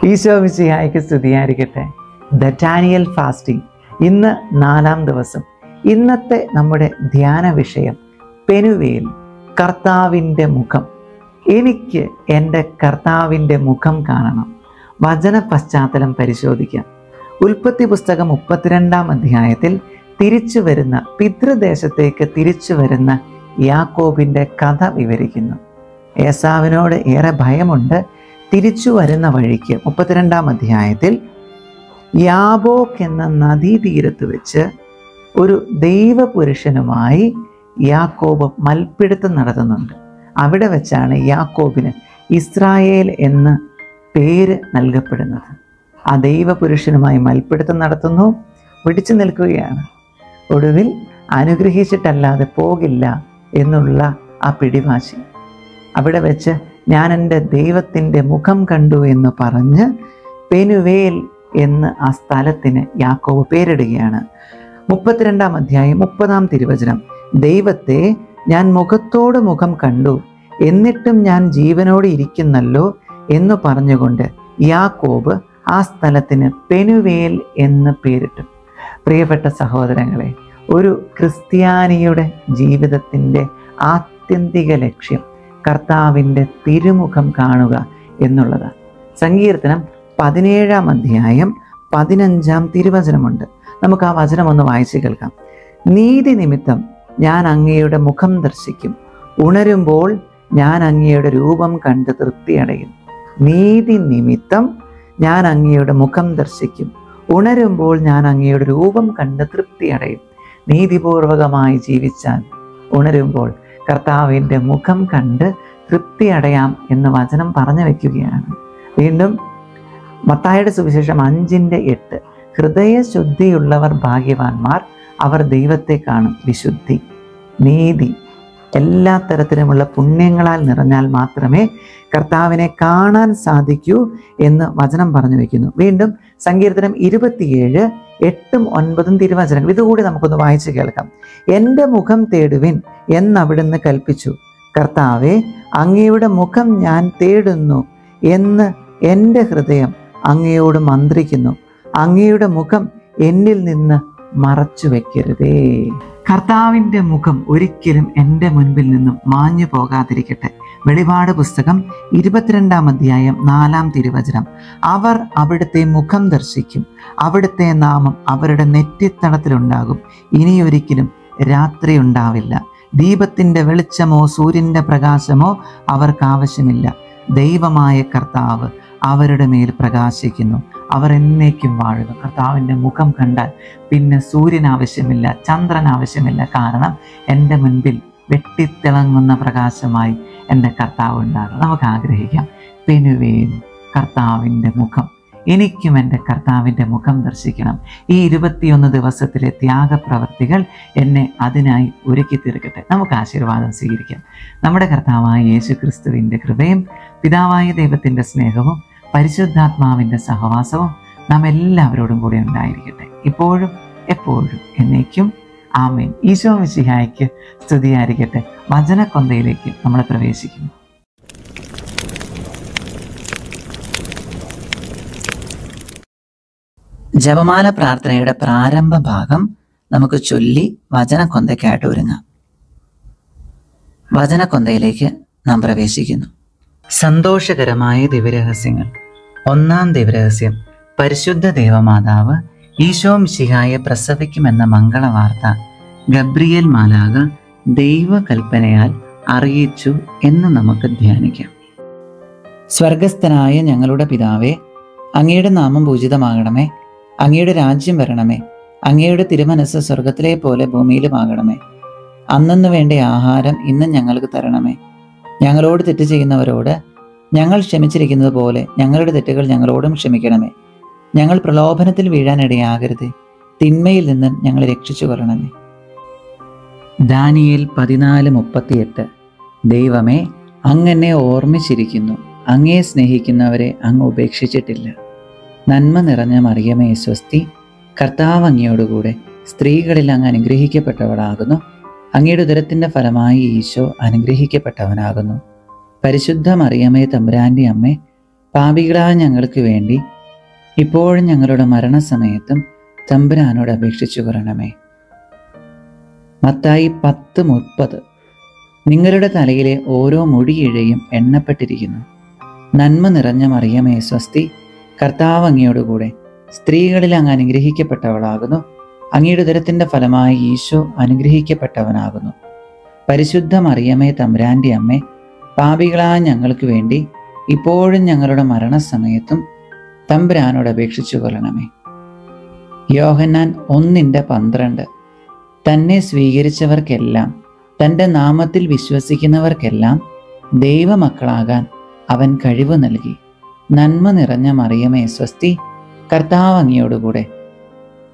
ഈശോ മിശിഹായ്ക്ക് സ്തുതിയായിരിക്കട്ടെ. The Daniel fasting ഇന്ന് 4-ാം ദിവസം. ഇന്നത്തെ നമ്മുടെ ധ്യാന വിഷയം പെനുവേൽ, കർത്താവിൻ്റെ മുഖം. എനിക്ക് എൻ്റെ കർത്താവിൻ്റെ മുഖം കാണണം. വചന പശ്ചാത്തലം പരിശോധിക്കാം. ഉൽപ്പത്തി പുസ്തകം 32-ാം അധ്യായത്തിൽ തിരിച്ചു വരുന്ന, പിതൃദേശത്തേക്ക് തിരിച്ചു വരുന്ന യാക്കോബിൻ്റെ കഥ വിവരിക്കുന്നു. ഏസാവിനോട് ഏറെ ഭയമുണ്ട്. തിരിച്ചു വരുന്ന വഴിക്ക് 32-ാം അധ്യായത്തിൽ യാബോക്ക് എന്ന നദീതീരത്ത് വെച്ച് ഒരു ദൈവപുരുഷനുമായി യാക്കോബ് മൽപ്പിടുത്തം നടത്തുന്നുണ്ട്. അവിടെ വെച്ചാണ് യാക്കോബിന് ഇസ്രായേൽ എന്ന പേര് നൽകപ്പെടുന്നത്. ആ ദൈവപുരുഷനുമായി മൽപ്പിടുത്തം നടത്തുന്നു, പിടിച്ചു നിൽക്കുകയാണ്. ഒടുവിൽ അനുഗ്രഹിച്ചിട്ടല്ലാതെ പോകില്ല എന്നുള്ള ആ പിടിവാശി. അവിടെ വെച്ച് ഞാൻ എൻ്റെ ദൈവത്തിൻ്റെ മുഖം കണ്ടു എന്ന് പറഞ്ഞ് പെനുവേൽ എന്ന് ആ സ്ഥലത്തിന് യാക്കോബ് പേരിടുകയാണ്. 32-ാം അധ്യായം 30-ാം തിരുവചനം, ദൈവത്തെ ഞാൻ മുഖത്തോട് മുഖം കണ്ടു, എന്നിട്ടും ഞാൻ ജീവനോടെ ഇരിക്കുന്നല്ലോ എന്ന് പറഞ്ഞുകൊണ്ട് യാക്കോബ് ആ സ്ഥലത്തിന് പെനുവേൽ എന്ന് പേരിട്ടു. പ്രിയപ്പെട്ട സഹോദരങ്ങളെ, ഒരു ക്രിസ്ത്യാനിയുടെ ജീവിതത്തിൻ്റെ ആത്യന്തിക ലക്ഷ്യം കർത്താവിൻ്റെ തിരുമുഖം കാണുക എന്നുള്ളതാണ്. സങ്കീർത്തനം 17-ാം അധ്യായം 15-ാം തിരുവചനമുണ്ട്. നമുക്ക് ആ വചനം ഒന്ന് വായിച്ച് കേൾക്കാം. നീതി നിമിത്തം ഞാൻ അങ്ങയുടെ മുഖം ദർശിക്കും, ഉണരുമ്പോൾ ഞാൻ അങ്ങയുടെ രൂപം കണ്ട് തൃപ്തിയടയും. നീതി നിമിത്തം ഞാൻ അങ്ങയുടെ മുഖം ദർശിക്കും, ഉണരുമ്പോൾ ഞാൻ അങ്ങയുടെ രൂപം കണ്ട് തൃപ്തിയടയും. നീതിപൂർവകമായി ജീവിച്ചാൽ ഉണരുമ്പോൾ കർത്താവിൻ്റെ മുഖം കണ്ട് തൃപ്തി അടയാം എന്ന് വചനം പറഞ്ഞു വയ്ക്കുകയാണ്. വീണ്ടും മത്തായിയുടെ സുവിശേഷം 5:8, ഹൃദയശുദ്ധിയുള്ളവർ ഭാഗ്യവാന്മാർ, അവർ ദൈവത്തെ കാണും. വിശുദ്ധി, നീതി, എല്ലാ തരത്തിലുമുള്ള പുണ്യങ്ങളാൽ നിറഞ്ഞാൽ മാത്രമേ കർത്താവിനെ കാണാൻ സാധിക്കൂ എന്ന് വചനം പറഞ്ഞു വയ്ക്കുന്നു. വീണ്ടും സങ്കീർത്തനം 27, 8, 9 തിരുവചനങ്ങൾ ഇതുകൂടി നമുക്കൊന്ന് വായിച്ച് കേൾക്കാം. എൻ്റെ മുഖം തേടുവിൻ എന്നവിടുന്ന് കൽപ്പിച്ചു, കർത്താവെ അങ്ങയുടെ മുഖം ഞാൻ തേടുന്നു എന്ന് എൻ്റെ ഹൃദയം അങ്ങയോട് മന്ത്രിക്കുന്നു. അങ്ങയുടെ മുഖം എന്നിൽ നിന്ന് മറച്ചു വെക്കരുതേ. കർത്താവിൻ്റെ മുഖം ഒരിക്കലും എൻ്റെ മുൻപിൽ നിന്നും മാഞ്ഞു പോകാതിരിക്കട്ടെ. വെളിപാട് പുസ്തകം 22-ാം അധ്യായം 4-ാം തിരുവചനം, അവർ അവിടുത്തെ മുഖം ദർശിക്കും, അവിടുത്തെ നാമം അവരുടെ നെറ്റിത്തടത്തിലുണ്ടാകും, ഇനിയൊരിക്കലും രാത്രി ഉണ്ടാവില്ല. ദീപത്തിൻ്റെ വെളിച്ചമോ സൂര്യൻ്റെ പ്രകാശമോ അവർക്ക് ആവശ്യമില്ല. ദൈവമായ കർത്താവ് അവരുടെ മേൽ പ്രകാശിക്കുന്നു, അവർ എന്നേക്കും വാഴുന്നു. കർത്താവിൻ്റെ മുഖം കണ്ടാൽ പിന്നെ സൂര്യൻ ആവശ്യമില്ല, ചന്ദ്രൻ ആവശ്യമില്ല. കാരണം എൻ്റെ മുൻപിൽ വെട്ടിത്തിളങ്ങുന്ന പ്രകാശമായി എൻ്റെ കർത്താവ് ഉണ്ടാകും. നമുക്ക് ആഗ്രഹിക്കാം, പെനുവേൽ, കർത്താവിൻ്റെ മുഖം. എനിക്കും എൻ്റെ കർത്താവിൻ്റെ മുഖം ദർശിക്കണം. ഈ 21 ദിവസത്തിലെ ത്യാഗപ്രവർത്തികൾ എന്നെ അതിനായി ഒരുക്കി തീർക്കട്ടെ. നമുക്ക് ആശീർവാദം സ്വീകരിക്കാം. നമ്മുടെ കർത്താവായ യേശു ക്രിസ്തുവിൻ്റെ കൃപയും പിതാവായ ദൈവത്തിൻ്റെ സ്നേഹവും പരിശുദ്ധാത്മാവിൻ്റെ സഹവാസവും നാം എല്ലാവരോടും കൂടി ഉണ്ടായിരിക്കട്ടെ, ഇപ്പോഴും എപ്പോഴും എന്നേക്കും. ആമേൻ. ഈശോ മിശിഹായ്ക്ക് സ്തുതിയായിരിക്കട്ടെ. വചനക്കൊന്തയിലേക്ക് നമ്മൾ പ്രവേശിക്കുന്നു. ജപമാല പ്രാർത്ഥനയുടെ പ്രാരംഭ ഭാഗം നമുക്ക് ചൊല്ലി വചനക്കൊന്തയ്ക്കായിട്ട് ഒരുങ്ങാം. വചനക്കൊന്തയിലേക്ക് നാം പ്രവേശിക്കുന്നു. സന്തോഷകരമായ ദിവ്യരഹസ്യങ്ങൾ. 1-ാം ദിവ്യരഹസ്യം, പരിശുദ്ധ ദേവമാതാവ് ഈശോ മിശിഹായെ പ്രസവിക്കുമെന്ന മംഗളവാർത്ത ഗബ്രിയേൽ മാലാഖ ദൈവകൽപ്പനയാൽ അറിയിച്ചു എന്ന് നമുക്ക് ധ്യാനിക്കാം. സ്വർഗസ്ഥനായ ഞങ്ങളുടെ പിതാവേ, അങ്ങയുടെ നാമം പൂജിതമാകണമേ, അങ്ങയുടെ രാജ്യം വരണമേ, അങ്ങയുടെ തിരുമനസ് സ്വർഗത്തിലെ പോലെ ഭൂമിയിലുമാകണമേ. അന്നന്ന് വേണ്ട ആഹാരം ഇന്ന് ഞങ്ങൾക്ക് തരണമേ. ഞങ്ങളോട് തെറ്റ് ചെയ്യുന്നവരോട് ഞങ്ങൾ ക്ഷമിച്ചിരിക്കുന്നത് പോലെ ഞങ്ങളുടെ തെറ്റുകൾ ഞങ്ങളോടും ക്ഷമിക്കണമേ. ഞങ്ങൾ പ്രലോഭനത്തിൽ വീഴാനിടയാകരുത്, തിന്മയിൽ നിന്ന് ഞങ്ങളെ രക്ഷിച്ചു കൊള്ളണമേ. ദാനിയേൽ 14:38, ദൈവമേ, അങ്ങെന്നെ ഓർമ്മിച്ചിരിക്കുന്നു, അങ്ങയെ സ്നേഹിക്കുന്നവരെ അങ്ങ് ഉപേക്ഷിച്ചിട്ടില്ല. നന്മ നിറഞ്ഞ മറിയമേ സ്വസ്തി, കർത്താവ് അങ്ങയോടുകൂടെ സ്ത്രീകളിൽ അങ്ങ് അനുഗ്രഹിക്കപ്പെട്ടവളാകുന്നു. അങ്ങയുടെ ഉദരത്തിൻ്റെ ഫലമായി ഈശോ അനുഗ്രഹിക്കപ്പെട്ടവനാകുന്നു. പരിശുദ്ധ മറിയമേ തമ്പുരാൻ്റെ അമ്മേ, പാപികളായ ഞങ്ങൾക്ക് വേണ്ടി ഇപ്പോഴും ഞങ്ങളുടെ മരണസമയത്തും തമ്പുരാനോട് അപേക്ഷിച്ചു കൊള്ളണമേ. മത്തായി 10:30. നിങ്ങളുടെ തലയിലെ ഓരോ മുടിയിഴയും എണ്ണപ്പെട്ടിരിക്കുന്നു. നന്മ നിറഞ്ഞ മറിയമേ സ്വസ്തി, കർത്താവ് അങ്ങയോടുകൂടെ സ്ത്രീകളിൽ അങ്ങ് അനുഗ്രഹിക്കപ്പെട്ടവളാകുന്നു. അങ്ങയുടെ ഉദരത്തിൻ്റെ ഫലമായി ഈശോ അനുഗ്രഹിക്കപ്പെട്ടവനാകുന്നു. പരിശുദ്ധ മറിയമേ തമ്പുരാൻ്റെ അമ്മേ, പാപികളായ ഞങ്ങൾക്ക് വേണ്ടി ഇപ്പോഴും ഞങ്ങളുടെ മരണസമയത്തും തമ്പുരാനോട് അപേക്ഷിച്ചു കൊള്ളണമേ. യോഹന്നാൻ 1:12. തന്നെ സ്വീകരിച്ചവർക്കെല്ലാം, തൻ്റെ നാമത്തിൽ വിശ്വസിക്കുന്നവർക്കെല്ലാം ദൈവമക്കളാകാൻ അവൻ കഴിവ് നൽകി. നന്മ നിറഞ്ഞ മറിയമേ സ്വസ്തി, കർത്താവ് അങ്ങയോടുകൂടെ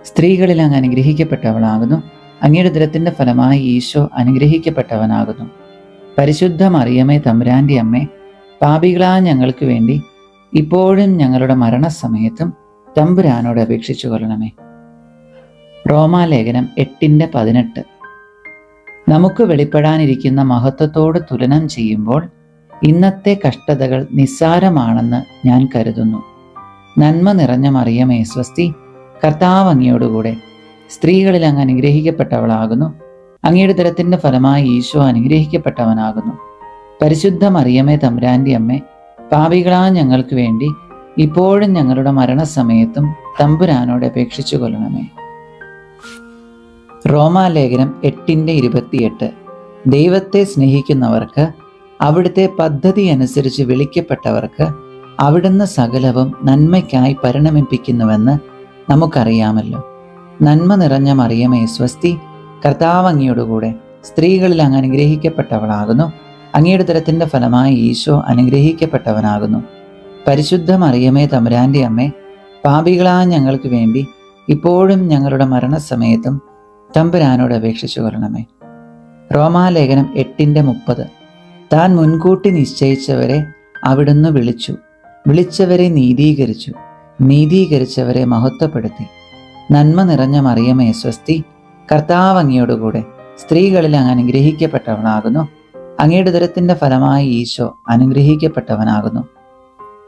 സ്ത്രീകളിൽ അങ്ങ് അനുഗ്രഹിക്കപ്പെട്ടവളാകുന്നു. അങ്ങയുടെ ഉദരത്തിൻ്റെ ഫലമായി ഈശോ അനുഗ്രഹിക്കപ്പെട്ടവനാകുന്നു. പരിശുദ്ധ മറിയമേ തമ്പുരാൻ്റെ അമ്മേ, പാപികളായ ഞങ്ങൾക്ക് വേണ്ടി ഇപ്പോഴും ഞങ്ങളുടെ മരണസമയത്തും തമ്പുരാനോട് അപേക്ഷിച്ചു കൊള്ളണമേ. റോമാലേഖനം 8:18. നമുക്ക് വെളിപ്പെടാനിരിക്കുന്ന മഹത്വത്തോട് തുലനം ചെയ്യുമ്പോൾ ഇന്നത്തെ കഷ്ടതകൾ നിസ്സാരമാണെന്ന് ഞാൻ കരുതുന്നു. നന്മ നിറഞ്ഞ മറിയമേ സ്വസ്തി, കർത്താവ് അങ്ങയോടുകൂടെ സ്ത്രീകളിൽ അങ്ങ് അനുഗ്രഹിക്കപ്പെട്ടവളാകുന്നു. അങ്ങയുടെ ഉദരത്തിൻ്റെ ഫലമായി ഈശോ അനുഗ്രഹിക്കപ്പെട്ടവനാകുന്നു. പരിശുദ്ധ മറിയമേ തമ്പുരാൻ്റെ അമ്മേ, പാപികളായ ഞങ്ങൾക്ക് വേണ്ടി ഇപ്പോഴും ഞങ്ങളുടെ മരണസമയത്തും തമ്പുരാനോട് അപേക്ഷിച്ചു കൊള്ളണമേ. റോമാലേഖനം 8:28. ദൈവത്തെ സ്നേഹിക്കുന്നവർക്ക്, അവിടുത്തെ പദ്ധതി അനുസരിച്ച് വിളിക്കപ്പെട്ടവർക്ക് അവിടുന്ന് സകലവും നന്മയ്ക്കായി പരിണമിപ്പിക്കുന്നുവെന്ന് നമുക്കറിയാമല്ലോ. നന്മ നിറഞ്ഞ മറിയമേ സ്വസ്തി, കർത്താവ് അങ്ങയോടുകൂടെ സ്ത്രീകളിൽ അങ്ങ് അനുഗ്രഹിക്കപ്പെട്ടവളാകുന്നു. അങ്ങയുടെ ഉദരത്തിൻ്റെ ഫലമായി ഈശോ അനുഗ്രഹിക്കപ്പെട്ടവനാകുന്നു. പരിശുദ്ധ മറിയമേ തമ്പുരാൻ്റെ അമ്മേ, പാപികളായ ഞങ്ങൾക്ക് വേണ്ടി ഇപ്പോഴും ഞങ്ങളുടെ മരണസമയത്തും തമ്പുരാനോട് അപേക്ഷിച്ചു കൊള്ളണമേ. റോമാലേഖനം 8:30. താൻ മുൻകൂട്ടി നിശ്ചയിച്ചവരെ അവിടുന്ന് വിളിച്ചു, വിളിച്ചവരെ നീതീകരിച്ചു, നീതീകരിച്ചവരെ മഹത്വപ്പെടുത്തി. നന്മ നിറഞ്ഞ മറിയമേ സ്വസ്തി, കർത്താവ് അങ്ങയോടുകൂടെ സ്ത്രീകളിൽ അങ്ങ് അനുഗ്രഹിക്കപ്പെട്ടവനാകുന്നു. അങ്ങയുടെ ഉദരത്തിൻ്റെ ഫലമായി ഈശോ അനുഗ്രഹിക്കപ്പെട്ടവനാകുന്നു.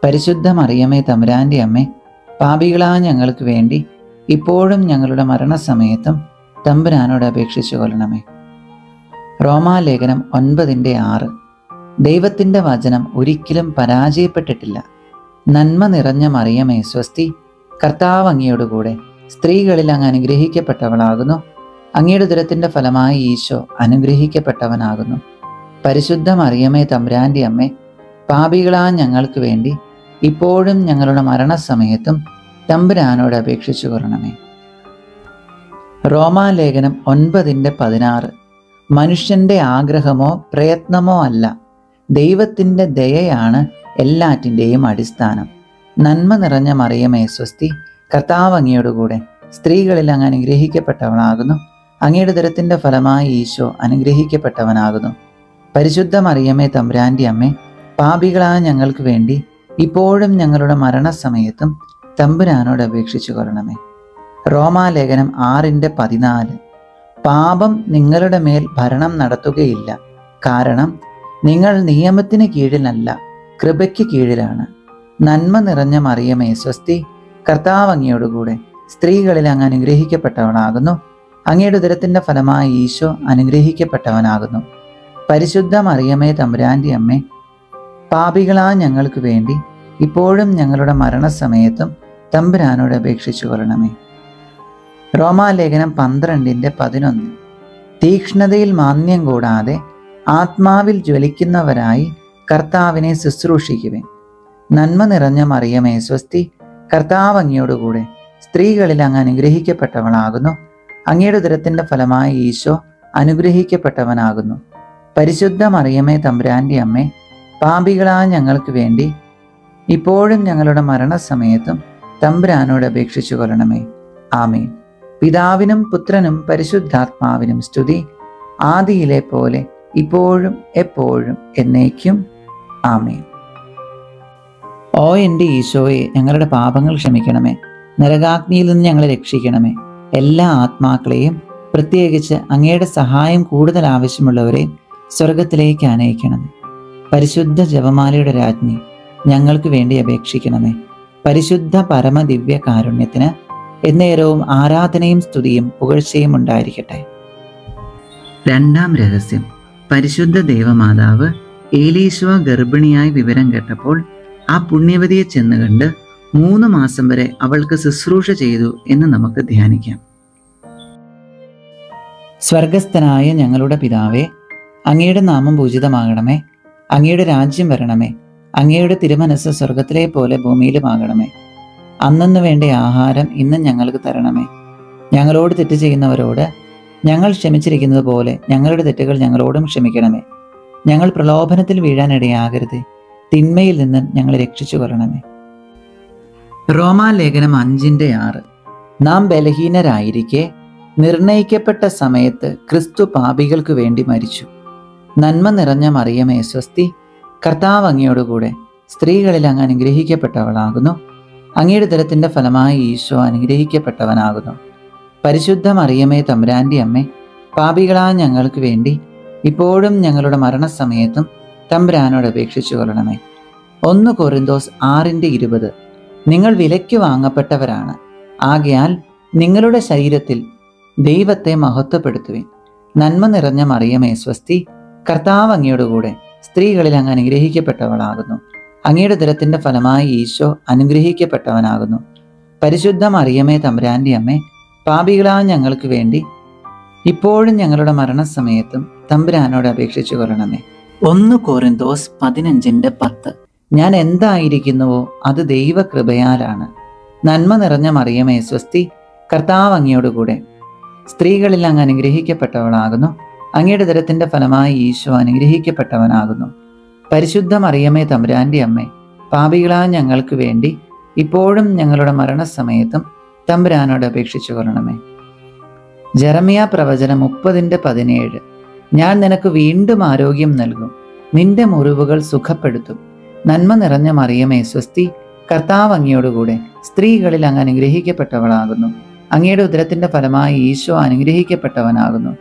പരിശുദ്ധ മറിയമേ തമ്പുരാൻ്റെ അമ്മേ, പാപികളായ ഞങ്ങൾക്ക് വേണ്ടി ഇപ്പോഴും ഞങ്ങളുടെ മരണസമയത്തും തമ്പുരാനോട് അപേക്ഷിച്ചു കൊള്ളണമേ. റോമാലേഖനം 9:6. ദൈവത്തിൻ്റെ വചനം ഒരിക്കലും പരാജയപ്പെട്ടിട്ടില്ല. നന്മ നിറഞ്ഞ മറിയമേ സ്വസ്തി, കർത്താവ് അങ്ങയോടുകൂടെ സ്ത്രീകളിൽ അങ്ങ് അനുഗ്രഹിക്കപ്പെട്ടവളാകുന്നു. അങ്ങയുടെ ഉദരത്തിൻ്റെ ഫലമായി ഈശോ അനുഗ്രഹിക്കപ്പെട്ടവനാകുന്നു. പരിശുദ്ധ മറിയമേ തമ്പുരാൻ്റെ അമ്മേ, പാപികളായ ഞങ്ങൾക്ക് വേണ്ടി ഇപ്പോഴും ഞങ്ങളുടെ മരണസമയത്തും തമ്പുരാനോട് അപേക്ഷിച്ചു കൊള്ളണമേ. റോമാലേഖനം 9:16. മനുഷ്യൻ്റെ ആഗ്രഹമോ പ്രയത്നമോ അല്ല, ദൈവത്തിൻ്റെ ദയയാണ് എല്ലാറ്റിൻ്റെയും അടിസ്ഥാനം. നന്മ നിറഞ്ഞ മറിയമേ സ്വസ്തി, കർത്താവ് അങ്ങയോടുകൂടെ സ്ത്രീകളിൽ അങ്ങ് അനുഗ്രഹിക്കപ്പെട്ടവളാകുന്നു. അങ്ങയുടെ ഉദരത്തിൻ്റെ ഫലമായി ഈശോ അനുഗ്രഹിക്കപ്പെട്ടവനാകുന്നു. പരിശുദ്ധ മറിയമേ തമ്പുരാൻ്റെ അമ്മേ, പാപികളായ ഞങ്ങൾക്ക് വേണ്ടി ഇപ്പോഴും ഞങ്ങളുടെ മരണസമയത്തും തമ്പുരാനോട് അപേക്ഷിച്ചു കൊള്ളണമേ. റോമാലേഖനം 6:14. പാപം നിങ്ങളുടെ മേൽ ഭരണം നടത്തുകയില്ല, കാരണം നിങ്ങൾ നിയമത്തിന് കീഴിലല്ല, കൃപയ്ക്ക് കീഴിലാണ്. നന്മ നിറഞ്ഞ മറിയമേ സ്വസ്തി, കർത്താവ് അങ്ങയോടുകൂടെ സ്ത്രീകളിൽ അങ്ങ് അനുഗ്രഹിക്കപ്പെട്ടവനാകുന്നു. അങ്ങയുടെ ഉദരത്തിൻ്റെ ഫലമായി ഈശോ അനുഗ്രഹിക്കപ്പെട്ടവനാകുന്നു. പരിശുദ്ധ മറിയമേ തമ്പുരാൻ്റെ അമ്മേ, പാപികളായ ഞങ്ങൾക്ക് വേണ്ടി ഇപ്പോഴും ഞങ്ങളുടെ മരണസമയത്തും തമ്പുരാനോട് അപേക്ഷിച്ചു കൊള്ളണമേ. റോമാലേഖനം 12:11. തീക്ഷ്ണതയിൽ മാന്യം കൂടാതെ ആത്മാവിൽ ജ്വലിക്കുന്നവരായി കർത്താവിനെ ശുശ്രൂഷിക്കുവിൻ. നന്മ നിറഞ്ഞ മറിയമേ സ്വസ്തി, കർത്താവ് അങ്ങയോടുകൂടെ സ്ത്രീകളിൽ അങ്ങ് അനുഗ്രഹിക്കപ്പെട്ടവളാകുന്നു. അങ്ങയുടെ ഉദരത്തിൻ്റെ ഫലമായി ഈശോ അനുഗ്രഹിക്കപ്പെട്ടവനാകുന്നു. പരിശുദ്ധ മറിയമേ തമ്പുരാൻ്റെ അമ്മേ, പാപികളായ ഞങ്ങൾക്ക് വേണ്ടി ഇപ്പോഴും ഞങ്ങളുടെ മരണസമയത്തും തമ്പുരാനോട് അപേക്ഷിച്ചു കൊള്ളണമേ. ആമേൻ. പിതാവിനും പുത്രനും പരിശുദ്ധാത്മാവിനും സ്തുതി, ആദിയിലെ പോലെ ഇപ്പോഴും എപ്പോഴും എന്നേക്കും. ആമേൻ. ഓ എൻ്റെ ഈശോയെ, ഞങ്ങളുടെ പാപങ്ങൾ ക്ഷമിക്കണമേ, നരകാഗ്നിയിൽ നിന്ന് ഞങ്ങളെ രക്ഷിക്കണമേ. എല്ലാ ആത്മാക്കളെയും, പ്രത്യേകിച്ച് അങ്ങയുടെ സഹായം കൂടുതൽ ആവശ്യമുള്ളവരെയും സ്വർഗത്തിലേക്ക് ആനയിക്കണമേ. പരിശുദ്ധ ജപമാലയുടെ രാജ്ഞി, ഞങ്ങൾക്ക് വേണ്ടി അപേക്ഷിക്കണമേ. പരിശുദ്ധ പരമദിവ്യ കാരുണ്യത്തിന് എന്നേരവും ആരാധനയും സ്തുതിയും പുകഴ്ചയും ഉണ്ടായിരിക്കട്ടെ. രണ്ടാം രഹസ്യം. പരിശുദ്ധ ദേവമാതാവ് ഏലീശുവ ഗർഭിണിയായി വിവരം കേട്ടപ്പോൾ ആ പുണ്യവതിയെ ചെന്ന് കണ്ട് 3 മാസം വരെ അവൾക്ക് ശുശ്രൂഷ ചെയ്തു എന്ന് നമുക്ക് ധ്യാനിക്കാം. സ്വർഗസ്ഥനായ ഞങ്ങളുടെ പിതാവേ, അങ്ങയുടെ നാമം പൂജിതമാകണമേ. അങ്ങയുടെ രാജ്യം വരണമേ. അങ്ങയുടെ തിരുമനസ്സ് സ്വർഗത്തിലെ പോലെ ഭൂമിയിലുമാകണമേ. അന്നന്ന് വേണ്ട ആഹാരം ഇന്നും ഞങ്ങൾക്ക് തരണമേ. ഞങ്ങളോട് തെറ്റ് ചെയ്യുന്നവരോട് ഞങ്ങൾ ക്ഷമിച്ചിരിക്കുന്നത് പോലെ ഞങ്ങളുടെ തെറ്റുകൾ ഞങ്ങളോടും ക്ഷമിക്കണമേ. ഞങ്ങൾ പ്രലോഭനത്തിൽ വീഴാനിടയാകരുതേ. തിന്മയിൽ നിന്ന് ഞങ്ങളെ രക്ഷിച്ചു കൊള്ളണമേ. റോമാലേഖനം 5:6. നാം ബലഹീനരായിരിക്കെ നിർണയിക്കപ്പെട്ട സമയത്ത് ക്രിസ്തു പാപികൾക്ക് വേണ്ടി മരിച്ചു. നന്മ നിറഞ്ഞ മറിയമേ സ്വസ്തി, കർത്താവ് അങ്ങയോടുകൂടെ സ്ത്രീകളിൽ അങ്ങ് അനുഗ്രഹിക്കപ്പെട്ടവളാകുന്നു. അങ്ങയുടെ ഉദരത്തിന്റെ ഫലമായി ഈശോ അനുഗ്രഹിക്കപ്പെട്ടവനാകുന്നു. പരിശുദ്ധ മറിയമേ തമ്പുരാന്റെ അമ്മേ, പാപികളായ ഞങ്ങൾക്ക് വേണ്ടി ഇപ്പോഴും ഞങ്ങളുടെ മരണസമയത്തും തമ്പുരാനോട് അപേക്ഷിച്ചു കൊള്ളണമേ. 1 കൊരിന്തോസ് 6:20. നിങ്ങൾ വിലയ്ക്ക് വാങ്ങപ്പെട്ടവരാണ്. ആകയാൽ നിങ്ങളുടെ ശരീരത്തിൽ ദൈവത്തെ മഹത്വപ്പെടുത്തുവിൻ. നന്മ നിറഞ്ഞ മറിയമേ സ്വസ്തി, കർത്താവ് അങ്ങയോടുകൂടെ സ്ത്രീകളിൽ അങ്ങ് അനുഗ്രഹിക്കപ്പെട്ടവളാകുന്നു. അങ്ങയുടെ ഉദരത്തിന്റെ ഫലമായി ഈശോ അനുഗ്രഹിക്കപ്പെട്ടവനാകുന്നു. പരിശുദ്ധ മറിയമേ തമ്പുരാന്റെ അമ്മേ, പാപികളായ ഞങ്ങൾക്ക് വേണ്ടി ഇപ്പോഴും ഞങ്ങളുടെ മരണസമയത്തും തമ്പുരാനോട് അപേക്ഷിച്ചു കൊള്ളണമേ. 1 കൊരിന്തോസ് 15:10. ഞാൻ എന്തായിരിക്കുന്നുവോ അത് ദൈവകൃപയാലാണ്. നന്മ നിറഞ്ഞ മറിയമേ സ്വസ്തി, കർത്താവ് അങ്ങയോടുകൂടെ സ്ത്രീകളിൽ അങ്ങ് അനുഗ്രഹിക്കപ്പെട്ടവളാകുന്നു. അങ്ങയുടെ ഉദരത്തിന്റെ ഫലമായി ഈശോ അനുഗ്രഹിക്കപ്പെട്ടവനാകുന്നു. പരിശുദ്ധ മറിയമേ തമ്പുരാന്റെ അമ്മേ, പാപികളായ ഞങ്ങൾക്ക് വേണ്ടി ഇപ്പോഴും ഞങ്ങളുടെ മരണസമയത്തും തമ്പുരാനോട് അപേക്ഷിച്ചു കൊള്ളണമേ. ജെറമ്യാ പ്രവചനം 30:17. ഞാൻ നിനക്ക് വീണ്ടും ആരോഗ്യം നൽകും, നിന്റെ മുറിവുകൾ സുഖപ്പെടുത്തും. നന്മ നിറഞ്ഞ മറിയമേ സ്വസ്തി, കർത്താവ് അങ്ങയോടുകൂടെ സ്ത്രീകളിൽ അങ്ങ് അനുഗ്രഹിക്കപ്പെട്ടവളാകുന്നു. അങ്ങയുടെ ഉദരത്തിന്റെ ഫലമായി ഈശോ അനുഗ്രഹിക്കപ്പെട്ടവനാകുന്നു.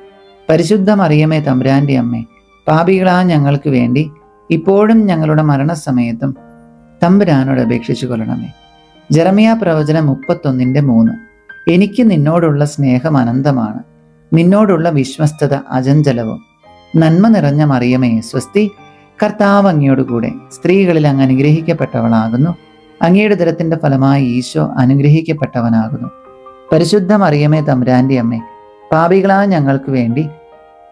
പരിശുദ്ധ മറിയമേ തമ്പുരാന്റെ അമ്മേ, പാപികളായ ഞങ്ങൾക്ക് വേണ്ടി ഇപ്പോഴും ഞങ്ങളുടെ മരണസമയത്തും തമ്പുരാനോട് അപേക്ഷിച്ചു കൊള്ളണമേ. ജെറമ്യാ പ്രവചനം 31:3. എനിക്ക് നിന്നോടുള്ള സ്നേഹം അനന്തമാണ്, നിന്നോടുള്ള വിശ്വസ്തത അചഞ്ചലവും. നന്മ നിറഞ്ഞ മറിയമേ സ്വസ്തി, കർത്താവ് അങ്ങയോടുകൂടെ സ്ത്രീകളിൽ അങ്ങ് അനുഗ്രഹിക്കപ്പെട്ടവളാകുന്നു. അങ്ങയുടെ ഉദരത്തിന്റെ ഫലമായി ഈശോ അനുഗ്രഹിക്കപ്പെട്ടവനാകുന്നു. പരിശുദ്ധ മറിയമേ തമ്പുരാന്റെ അമ്മേ, പാപികളായ ഞങ്ങൾക്ക് വേണ്ടി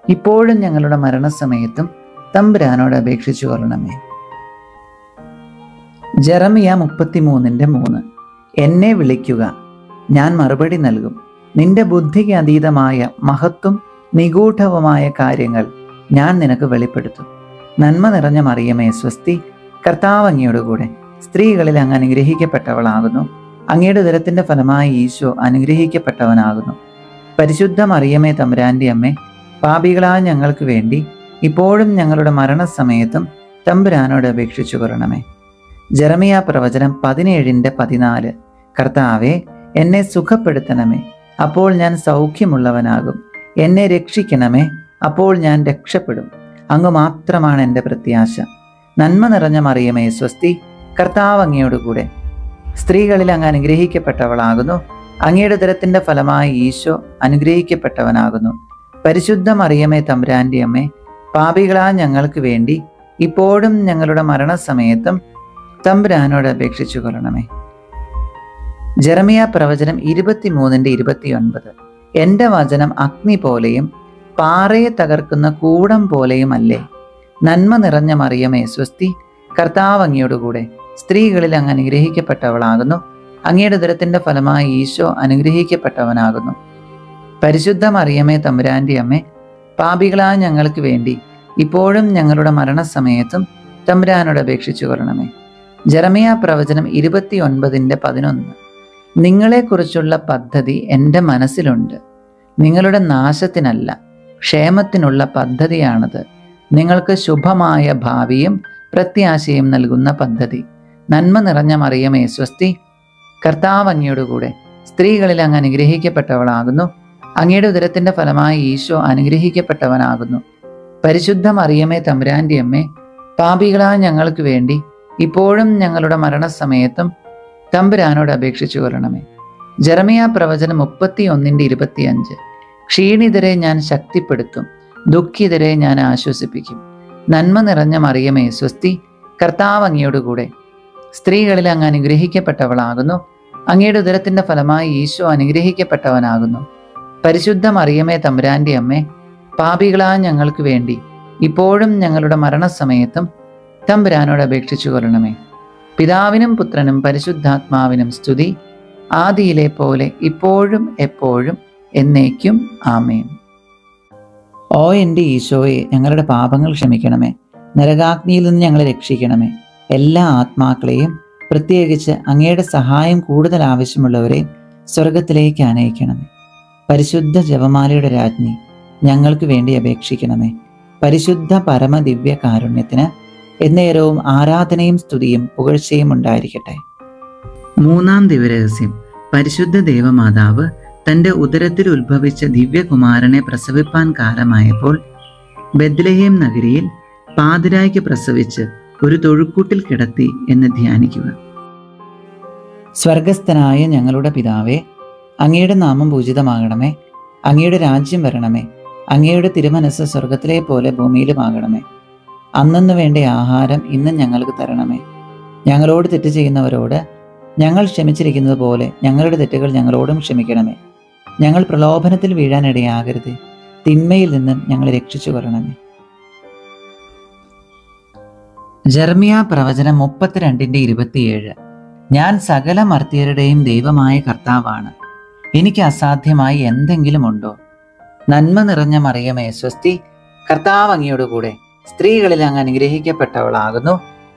ഇപ്പോഴും ഞങ്ങളുടെ മരണസമയത്തും തമ്പുരാനോട് അപേക്ഷിച്ചു കൊള്ളണമേ. ജെറമ്യാ 33:3. എന്നെ വിളിക്കുക, ഞാൻ മറുപടി നൽകും. നിന്റെ ബുദ്ധിക്ക് അതീതമായ മഹത്വം നിഗൂഢവുമായ കാര്യങ്ങൾ ഞാൻ നിനക്ക് വെളിപ്പെടുത്തും. നന്മ നിറഞ്ഞ മറിയമേ സ്വസ്തി, കർത്താവ് അങ്ങയോടുകൂടെ സ്ത്രീകളിൽ അങ്ങ് അനുഗ്രഹിക്കപ്പെട്ടവളാകുന്നു. അങ്ങയുടെ ഉദരത്തിന്റെ ഫലമായി ഈശോ അനുഗ്രഹിക്കപ്പെട്ടവനാകുന്നു. പരിശുദ്ധ മറിയമേ തമ്പുരാന്റെ അമ്മേ, പാപികളായ ഞങ്ങൾക്ക് വേണ്ടി ഇപ്പോഴും ഞങ്ങളുടെ മരണസമയത്തും തമ്പുരാനോട് അപേക്ഷിച്ചു കൊള്ളണമേ. ജെറമ്യാ പ്രവചനം 17:14. കർത്താവേ, എന്നെ സുഖപ്പെടുത്തണമേ, അപ്പോൾ ഞാൻ സൗഖ്യമുള്ളവനാകും. എന്നെ രക്ഷിക്കണമേ, അപ്പോൾ ഞാൻ രക്ഷപ്പെടും. അങ്ങ് മാത്രമാണ് എൻ്റെ പ്രത്യാശ. നന്മ നിറഞ്ഞ മറിയമേ സ്വസ്തി, കർത്താവ് അങ്ങയോടുകൂടെ സ്ത്രീകളിൽ അങ്ങ് അനുഗ്രഹിക്കപ്പെട്ടവളാകുന്നു. അങ്ങയുടെ ഉദരത്തിന്റെ ഫലമായി ഈശോ അനുഗ്രഹിക്കപ്പെട്ടവനാകുന്നു. പരിശുദ്ധ മറിയമേ തമ്പുരാന്റെ അമ്മേ, പാപികളായ ഞങ്ങൾക്ക് വേണ്ടി ഇപ്പോഴും ഞങ്ങളുടെ മരണസമയത്തും തമ്പുരാനോട് അപേക്ഷിച്ചു കൊള്ളണമേ. ജെറമ്യാ പ്രവചനം 23:29. എൻ്റെ വചനം അഗ്നി പോലെയും പാറയെ തകർക്കുന്ന കൂടം പോലെയും അല്ലേ. നന്മ നിറഞ്ഞ മറിയമേ സ്വസ്തി, കർത്താവ് അങ്ങയോടുകൂടെ സ്ത്രീകളിൽ അങ്ങ് അനുഗ്രഹിക്കപ്പെട്ടവളാകുന്നു. അങ്ങയുടെ ഉദരത്തിന്റെ ഫലമായി ഈശോ അനുഗ്രഹിക്കപ്പെട്ടവനാകുന്നു. പരിശുദ്ധ മറിയമേ തമ്പുരാന്റെ അമ്മേ, പാപികളായ ഞങ്ങൾക്ക് വേണ്ടി ഇപ്പോഴും ഞങ്ങളുടെ മരണസമയത്തും തമ്പുരാനോട് അപേക്ഷിച്ചു കൊള്ളണമേ. ജെറമ്യാ പ്രവചനം 29:11. നിങ്ങളെക്കുറിച്ചുള്ള പദ്ധതി എൻ്റെ മനസ്സിലുണ്ട്, നിങ്ങളുടെ നാശത്തിനല്ല ക്ഷേമത്തിനുള്ള പദ്ധതിയാണത്. നിങ്ങൾക്ക് ശുഭമായ ഭാവിയും പ്രത്യാശയും നൽകുന്ന പദ്ധതി. നന്മ നിറഞ്ഞ മറിയമേ സ്വസ്തി, കർത്താവ് അങ്ങയോടുകൂടെ സ്ത്രീകളിൽ അങ്ങ് അനുഗ്രഹിക്കപ്പെട്ടവളാകുന്നു. അങ്ങയുടെ ഉദരത്തിന്റെ ഫലമായി ഈശോ അനുഗ്രഹിക്കപ്പെട്ടവനാകുന്നു. പരിശുദ്ധ മറിയമേ തമ്പുരാന്റെ അമ്മേ, പാപികളായ ഞങ്ങൾക്ക് വേണ്ടി ഇപ്പോഴും ഞങ്ങളുടെ മരണസമയത്തും തമ്പുരാനോട് അപേക്ഷിച്ചു കൊള്ളണമേ. ജെറമിയ പ്രവചനം 31:25. ക്ഷീണിതരെ ഞാൻ ശക്തിപ്പെടുത്തും, ദുഃഖിതരെ ഞാൻ ആശ്വസിപ്പിക്കും. നന്മ നിറഞ്ഞ മറിയമേ സ്വസ്തി, കർത്താവ് അങ്ങയോടുകൂടെ സ്ത്രീകളിൽ അങ്ങ് അനുഗ്രഹിക്കപ്പെട്ടവളാകുന്നു. അങ്ങയുടെ ഉദരത്തിന്റെ ഫലമായി ഈശോ അനുഗ്രഹിക്കപ്പെട്ടവനാകുന്നു. പരിശുദ്ധ മറിയമേ തമ്പുരാന്റെ അമ്മേ, പാപികളായ ഞങ്ങൾക്ക് വേണ്ടി ഇപ്പോഴും ഞങ്ങളുടെ മരണസമയത്തും തമ്പുരാനോട് അപേക്ഷിച്ചു കൊള്ളണമേ. പിതാവിനും പുത്രനും പരിശുദ്ധാത്മാവിനും സ്തുതി, ആദിയിലെ പോലെ ഇപ്പോഴും എപ്പോഴും എന്നേക്കും ആമേൻ. ഓ എൻ്റെ ഈശോയെ, ഞങ്ങളുടെ പാപങ്ങൾ ക്ഷമിക്കണമേ. നരകാഗ്നിയിൽ നിന്ന് ഞങ്ങളെ രക്ഷിക്കണമേ. എല്ലാ ആത്മാക്കളെയും, പ്രത്യേകിച്ച് അങ്ങയുടെ സഹായം കൂടുതൽ ആവശ്യമുള്ളവരെ സ്വർഗത്തിലേക്ക് ആനയിക്കണമേ. പരിശുദ്ധ ജപമാലയുടെ രാജ്ഞി, ഞങ്ങൾക്ക് വേണ്ടി അപേക്ഷിക്കണമേ. പരിശുദ്ധ പരമദിവ്യ കാരുണ്യത്തിന് എന്നേരവും ആരാധനയും സ്തുതിയും പുകഴ്ചയും ഉണ്ടായിരിക്കട്ടെ. മൂന്നാം ദിവരഹസ്യം. പരിശുദ്ധ ദേവമാതാവ് തൻ്റെ ഉദരത്തിൽ ഉത്ഭവിച്ച ദിവ്യകുമാരനെ പ്രസവിപ്പാൻ കാലമായപ്പോൾ ബെത്ലഹേം നഗരിയിൽ പാതിരായ്ക്ക് പ്രസവിച്ച് ഒരു തൊഴുക്കൂട്ടിൽ കിടത്തി എന്ന് ധ്യാനിക്കുക. സ്വർഗസ്ഥനായ ഞങ്ങളുടെ പിതാവേ, അങ്ങയുടെ നാമം പൂജിതമാകണമേ. അങ്ങയുടെ രാജ്യം വരണമേ. അങ്ങയുടെ തിരുമനസ് സ്വർഗത്തിലെ പോലെ ഭൂമിയിലുമാകണമേ. അന്നന്ന് വേണ്ട ആഹാരം ഇന്ന് ഞങ്ങൾക്ക് തരണമേ. ഞങ്ങളോട് തെറ്റ് ചെയ്യുന്നവരോട് ഞങ്ങൾ ക്ഷമിച്ചിരിക്കുന്നത് പോലെ ഞങ്ങളുടെ തെറ്റുകൾ ഞങ്ങളോടും ക്ഷമിക്കണമേ. ഞങ്ങൾ പ്രലോഭനത്തിൽ വീഴാനിടയാകരുത്, തിന്മയിൽ നിന്നും ഞങ്ങളെ രക്ഷിച്ചു കൊള്ളണമേ. ജെറമിയ പ്രവചനം 32:27. ഞാൻ സകല മർത്യരുടെയും ദൈവമായ കർത്താവാണ്. എനിക്ക് അസാധ്യമായി എന്തെങ്കിലും ഉണ്ടോ? നന്മ നിറഞ്ഞ മറിയമേ സ്വസ്തി, കർത്താവ് അങ്ങയോടുകൂടെ സ്ത്രീകളിൽ അങ്ങ് അനുഗ്രഹിക്കപ്പെട്ടവളാകുന്നു.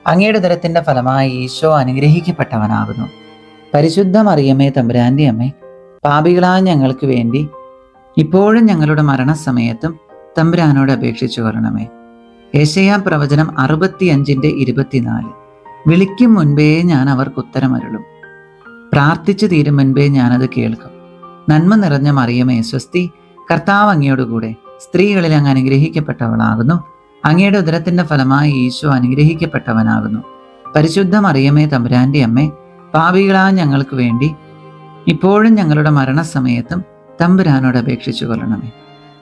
അങ്ങയുടെ ഉദരത്തിന്റെ ഫലമായി ഈശോ അനുഗ്രഹിക്കപ്പെട്ടവനാകുന്നു. പരിശുദ്ധ മറിയമേ തമ്പുരാന്റെ അമ്മേ, പാപികളായ ഞങ്ങൾക്ക് വേണ്ടി ഇപ്പോഴും ഞങ്ങളുടെ മരണസമയത്തും തമ്പുരാനോട് അപേക്ഷിച്ചു കൊള്ളണമേ. യെശയ്യാ പ്രവചനം 65:24. വിളിക്കും മുൻപേ ഞാൻ അവർക്ക് ഉത്തരമരുളും, പ്രാർത്ഥിച്ചു തീരും മുൻപേ ഞാനത് കേൾക്കും. നന്മ നിറഞ്ഞ മറിയമേ സ്വസ്തി, കർത്താവ് അങ്ങയോടുകൂടെ സ്ത്രീകളിൽ അങ്ങ് അനുഗ്രഹിക്കപ്പെട്ടവളാകുന്നു. അങ്ങയുടെ ഉദരത്തിന്റെ ഫലമായി ഈശോ അനുഗ്രഹിക്കപ്പെട്ടവനാകുന്നു. പരിശുദ്ധ മറിയമേ തമ്പുരാന്റെ അമ്മേ, പാപികളായ ഞങ്ങൾക്ക് വേണ്ടി ഇപ്പോഴും ഞങ്ങളുടെ മരണസമയത്തും തമ്പുരാനോട് അപേക്ഷിച്ചു കൊള്ളണമേ.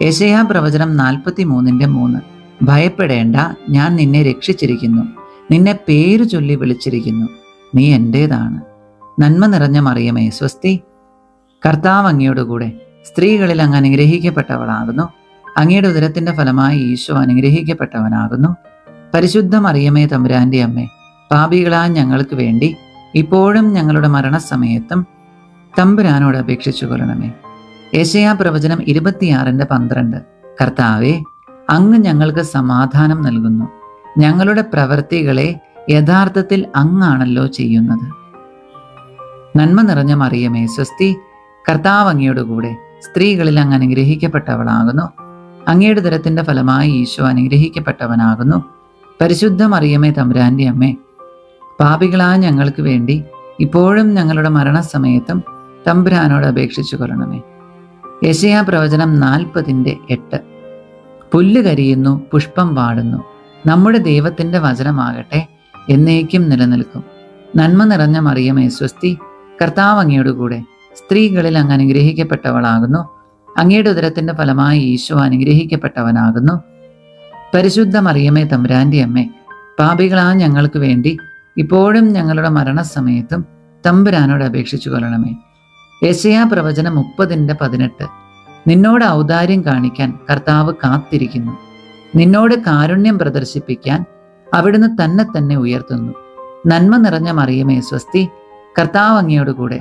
യെശയ്യാ പ്രവചനം 43:3. ഭയപ്പെടേണ്ട, ഞാൻ നിന്നെ രക്ഷിച്ചിരിക്കുന്നു, നിന്നെ പേരു ചൊല്ലി വിളിച്ചിരിക്കുന്നു, നീ എൻ്റേതാണ്. നന്മ നിറഞ്ഞ മറിയമേ സ്വസ്തി, കർത്താവ് അങ്ങയോടുകൂടെ സ്ത്രീകളിൽ അങ്ങ് അനുഗ്രഹിക്കപ്പെട്ടവളാകുന്നു. അങ്ങയുടെ ഉദരത്തിന്റെ ഫലമായി ഈശോ അനുഗ്രഹിക്കപ്പെട്ടവനാകുന്നു. പരിശുദ്ധ മറിയമേ തമ്പുരാന്റെ അമ്മേ, പാപികളായ ഞങ്ങൾക്ക് വേണ്ടി ഇപ്പോഴും ഞങ്ങളുടെ മരണസമയത്തും തമ്പുരാനോട് അപേക്ഷിച്ചു കൊള്ളണമേ. യെശയ്യാ പ്രവചനം 26:12. കർത്താവേ, അങ്ങ് ഞങ്ങൾക്ക് സമാധാനം നൽകുന്നു. ഞങ്ങളുടെ പ്രവൃത്തികളെ യഥാർത്ഥത്തിൽ അങ്ങാണല്ലോ ചെയ്യുന്നത്. നന്മ നിറഞ്ഞ മറിയമേ സ്വസ്തി, കർത്താവ് അങ്ങയോടുകൂടെ സ്ത്രീകളിൽ അങ്ങ് അനുഗ്രഹിക്കപ്പെട്ടവളാകുന്നു. അങ്ങയുടെ ഉദരത്തിന്റെ ഫലമായി ഈശോ അനുഗ്രഹിക്കപ്പെട്ടവനാകുന്നു. പരിശുദ്ധ മറിയമേ തമ്പുരാന്റെ അമ്മേ, പാപികളായ ഞങ്ങൾക്ക് വേണ്ടി ഇപ്പോഴും ഞങ്ങളുടെ മരണസമയത്തും തമ്പുരാനോട് അപേക്ഷിച്ചു കൊള്ളണമേ. യെശയ്യാ പ്രവചനം 40:8. പുല്ല് കരിയുന്നു, പുഷ്പം വാടുന്നു, നമ്മുടെ ദൈവത്തിന്റെ വചനമാകട്ടെ എന്നേക്കും നിലനിൽക്കും. നന്മ നിറഞ്ഞ മറിയമേ സ്വസ്തി, കർത്താവ് അങ്ങയോടുകൂടെ സ്ത്രീകളിൽ അങ്ങ് അനുഗ്രഹിക്കപ്പെട്ടവളാകുന്നു. അങ്ങയുടെ ഉദരത്തിന്റെ ഫലമായി ഈശോ അനുഗ്രഹിക്കപ്പെട്ടവനാകുന്നു. പരിശുദ്ധ മറിയമേ തമ്പുരാന്റെ അമ്മേ, പാപികളായ ഞങ്ങൾക്ക് വേണ്ടി ഇപ്പോഴും ഞങ്ങളുടെ മരണസമയത്തും തമ്പുരാനോട് അപേക്ഷിച്ചു കൊള്ളണമേ. യെശയ്യാ പ്രവചനം 30:18. നിന്നോട് ഔദാര്യം കാണിക്കാൻ കർത്താവ് കാത്തിരിക്കുന്നു, നിന്നോട് കാരുണ്യം പ്രദർശിപ്പിക്കാൻ അവിടുന്ന് തന്നെ ഉയർത്തുന്നു. നന്മ നിറഞ്ഞ മറിയമേ സ്വസ്തി, കർത്താവ് അങ്ങയോടുകൂടെ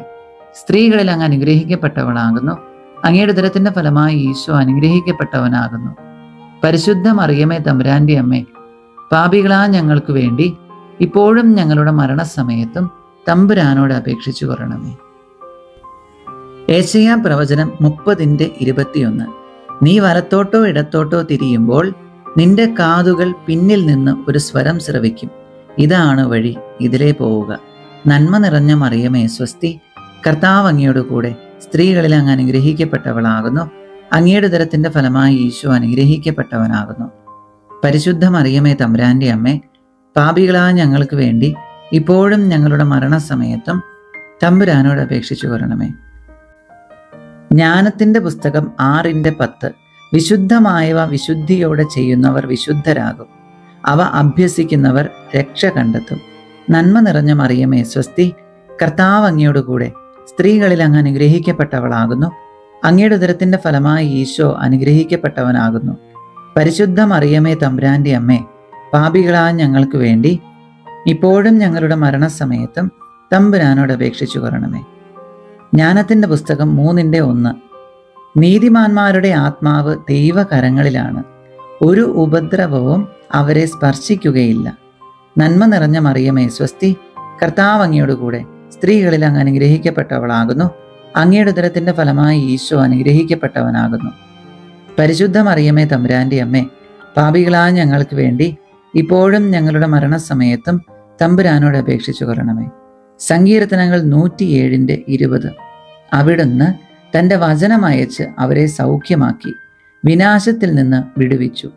സ്ത്രീകളിൽ അങ്ങ് അനുഗ്രഹിക്കപ്പെട്ടവളാകുന്നു. അങ്ങയുടെ ഉദരത്തിന്റെ ഫലമായി ഈശോ അനുഗ്രഹിക്കപ്പെട്ടവനാകുന്നു. പരിശുദ്ധ മറിയമേ തമ്പുരാന്റെ അമ്മേ, പാപികളായ ഞങ്ങൾക്ക് വേണ്ടി ഇപ്പോഴും ഞങ്ങളുടെ മരണസമയത്തും തമ്പുരാനോട് അപേക്ഷിച്ചു കൊള്ളണമേ. യെശയ്യാ പ്രവചനം 30:21. നീ വലത്തോട്ടോ ഇടത്തോട്ടോ തിരിയുമ്പോൾ നിന്റെ കാതുകൾ പിന്നിൽ നിന്ന് ഒരു സ്വരം ശ്രവിക്കും, ഇതാണ് വഴി, ഇതിലേ പോവുക. നന്മ നിറഞ്ഞ മറിയമേ സ്വസ്തി, കർത്താവ് അങ്ങയോടുകൂടെ സ്ത്രീകളിൽ അങ്ങ് അനുഗ്രഹിക്കപ്പെട്ടവളാകുന്നു. അങ്ങയുടെ ഉദരത്തിന്റെ ഫലമായി ഈശോ അനുഗ്രഹിക്കപ്പെട്ടവനാകുന്നു. പരിശുദ്ധ മറിയമേ തമ്പുരാന്റെ അമ്മേ, പാപികളായ ഞങ്ങൾക്ക് വേണ്ടി ഇപ്പോഴും ഞങ്ങളുടെ മരണസമയത്തും തമ്പുരാനോട് അപേക്ഷിച്ചു കൊള്ളണമേ. ജ്ഞാനത്തിൻ്റെ പുസ്തകം 6:10. വിശുദ്ധമായവ വിശുദ്ധിയോടെ ചെയ്യുന്നവർ വിശുദ്ധരാകും, അവ അഭ്യസിക്കുന്നവർ രക്ഷ കണ്ടെത്തും. നന്മ നിറഞ്ഞ മറിയമേ സ്വസ്തി, കർത്താവ് അങ്ങയോടുകൂടെ സ്ത്രീകളിൽ അങ്ങ് അനുഗ്രഹിക്കപ്പെട്ടവളാകുന്നു. അങ്ങയുടെ ഉദരത്തിൻ്റെ ഫലമായി ഈശോ അനുഗ്രഹിക്കപ്പെട്ടവനാകുന്നു. പരിശുദ്ധ മറിയമേ തമ്പുരാൻ്റെ അമ്മേ, പാപികളായ ഞങ്ങൾക്ക് വേണ്ടി ഇപ്പോഴും ഞങ്ങളുടെ മരണസമയത്തും തമ്പുരാനോട് അപേക്ഷിച്ചു കൊള്ളണമേ. ജ്ഞാനത്തിൻ്റെ പുസ്തകം 3:1. നീതിമാന്മാരുടെ ആത്മാവ് ദൈവകരങ്ങളിലാണ്, ഒരു ഉപദ്രവവും അവരെ സ്പർശിക്കുകയില്ല. നന്മ നിറഞ്ഞ മറിയമേ സ്വസ്തി, കർത്താവ് അങ്ങയോടുകൂടെ സ്ത്രീകളിൽ അങ്ങ് അനുഗ്രഹിക്കപ്പെട്ടവളാകുന്നു. അങ്ങയുടെ ഉദരത്തിൻ്റെ ഫലമായി ഈശോ അനുഗ്രഹിക്കപ്പെട്ടവനാകുന്നു. പരിശുദ്ധ മറിയമേ തമ്പുരാൻ്റെ അമ്മേ, പാപികളായ ഞങ്ങൾക്ക് വേണ്ടി ഇപ്പോഴും ഞങ്ങളുടെ മരണസമയത്തും തമ്പുരാനോട് അപേക്ഷിച്ചു കൊള്ളണമേ. സങ്കീർത്തനങ്ങൾ 107:20. അവിടുന്ന് തൻ്റെ വചനമയച്ച് അവരെ സൗഖ്യമാക്കി, വിനാശത്തിൽ നിന്ന് വിടുവിച്ചു.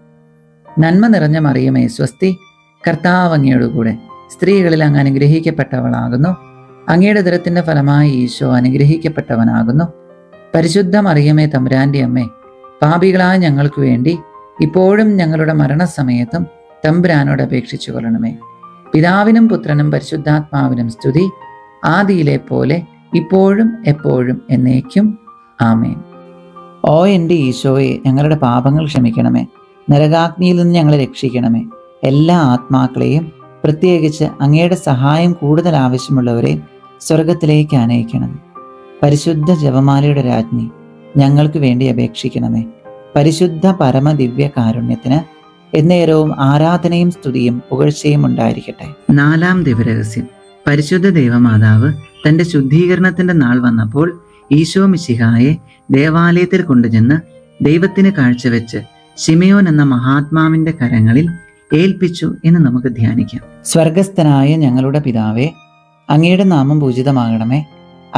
നന്മ നിറഞ്ഞ മറിയമേ സ്വസ്തി, കർത്താവ് അങ്ങയോടുകൂടെ സ്ത്രീകളിൽ അങ്ങ് അനുഗ്രഹിക്കപ്പെട്ടവളാകുന്നു. അങ്ങയുടെ ഉദരത്തിൻ്റെ ഫലമായി ഈശോ അനുഗ്രഹിക്കപ്പെട്ടവനാകുന്നു. പരിശുദ്ധ മറിയമേ തമ്പുരാൻ്റെ അമ്മേ, പാപികളായ ഞങ്ങൾക്ക് വേണ്ടി ഇപ്പോഴും ഞങ്ങളുടെ മരണസമയത്തും തമ്പുരാനോട് അപേക്ഷിച്ചു കൊള്ളണമേ. പിതാവിനും പുത്രനും പരിശുദ്ധാത്മാവിനും സ്തുതി, ആദിയിലെ പോലെ ഇപ്പോഴും എപ്പോഴും എന്നേക്കും. ആമേൻ. ഓ എൻ്റെ ഈശോയെ, ഞങ്ങളുടെ പാപങ്ങൾ ക്ഷമിക്കണമേ, നരകാഗ്നിയിൽ നിന്ന് ഞങ്ങളെ രക്ഷിക്കണമേ. എല്ലാ ആത്മാക്കളെയും, പ്രത്യേകിച്ച് അങ്ങയുടെ സഹായം കൂടുതൽ ആവശ്യമുള്ളവരെ സ്വർഗത്തിലേക്ക് ആനയിക്കണമേ. പരിശുദ്ധ ജപമാലയുടെ രാജ്ഞി, ഞങ്ങൾക്ക് വേണ്ടി അപേക്ഷിക്കണമേ. പരിശുദ്ധ പരമദിവ്യ കാരുണ്യത്തിന് എന്നേരവും ആരാധനയും സ്തുതിയും പുകഴ്ചയും ഉണ്ടായിരിക്കട്ടെ. 4-ാം ദിവരഹസ്യം. പരിശുദ്ധ ദൈവമാതാവ് തൻ്റെ ശുദ്ധീകരണത്തിൻ്റെ നാൾ വന്നപ്പോൾ ഈശോ മിശിഹായെ ദേവാലയത്തിൽ കൊണ്ടുചെന്ന് ദൈവത്തിന് കാഴ്ചവെച്ച് ശിമയോൻ എന്ന മഹാത്മാവിൻ്റെ കരങ്ങളിൽ ഏൽപ്പിച്ചു എന്ന് നമുക്ക് ധ്യാനിക്കാം. സ്വർഗസ്ഥനായ ഞങ്ങളുടെ പിതാവേ, അങ്ങയുടെ നാമം പൂജിതമാകണമേ.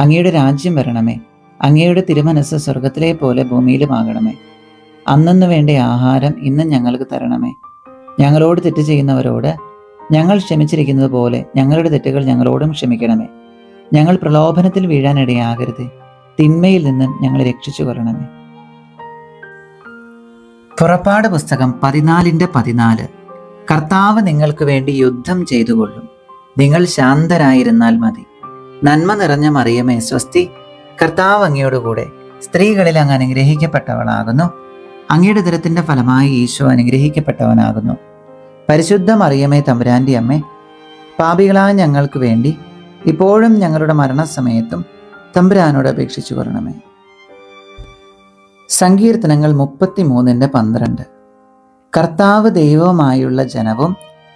അങ്ങയുടെ രാജ്യം വരണമേ. അങ്ങയുടെ തിരുമനസ്സ് സ്വർഗത്തിലെ പോലെ ഭൂമിയിലുമാകണമേ. അന്നന്ന് വേണ്ട ആഹാരം ഇന്ന് ഞങ്ങൾക്ക് തരണമേ. ഞങ്ങളോട് തെറ്റ് ചെയ്യുന്നവരോട് ഞങ്ങൾ ക്ഷമിച്ചിരിക്കുന്നത് പോലെ ഞങ്ങളുടെ തെറ്റുകൾ ഞങ്ങളോടും ക്ഷമിക്കണമേ. ഞങ്ങൾ പ്രലോഭനത്തിൽ വീഴാനിടയാകരുത്, തിന്മയിൽ നിന്ന് ഞങ്ങളെ രക്ഷിച്ചു കൊള്ളണമേ. പുറപ്പാട് പുസ്തകം 14:14. കർത്താവ് നിങ്ങൾക്ക് വേണ്ടി യുദ്ധം ചെയ്തുകൊള്ളും, നിങ്ങൾ ശാന്തരായിരുന്നാൽ മതി. നന്മ നിറഞ്ഞ മറിയമേ സ്വസ്തി, കർത്താവ് അങ്ങയോടുകൂടെ സ്ത്രീകളിൽ അങ്ങ് അനുഗ്രഹിക്കപ്പെട്ടവളാകുന്നു. അങ്ങയുടെ ഉദരത്തിൻ്റെ ഫലമായി ഈശോ അനുഗ്രഹിക്കപ്പെട്ടവനാകുന്നു. പരിശുദ്ധ മറിയമേ തമ്പുരാൻ്റെ അമ്മേ, പാപികളായ ഞങ്ങൾക്ക് വേണ്ടി ഇപ്പോഴും ഞങ്ങളുടെ മരണസമയത്തും തമ്പുരാനോട് അപേക്ഷിച്ചു കൊള്ളണമേ. സങ്കീർത്തനങ്ങൾ 33:12. കർത്താവ് ദൈവവുമായുള്ള ജനവും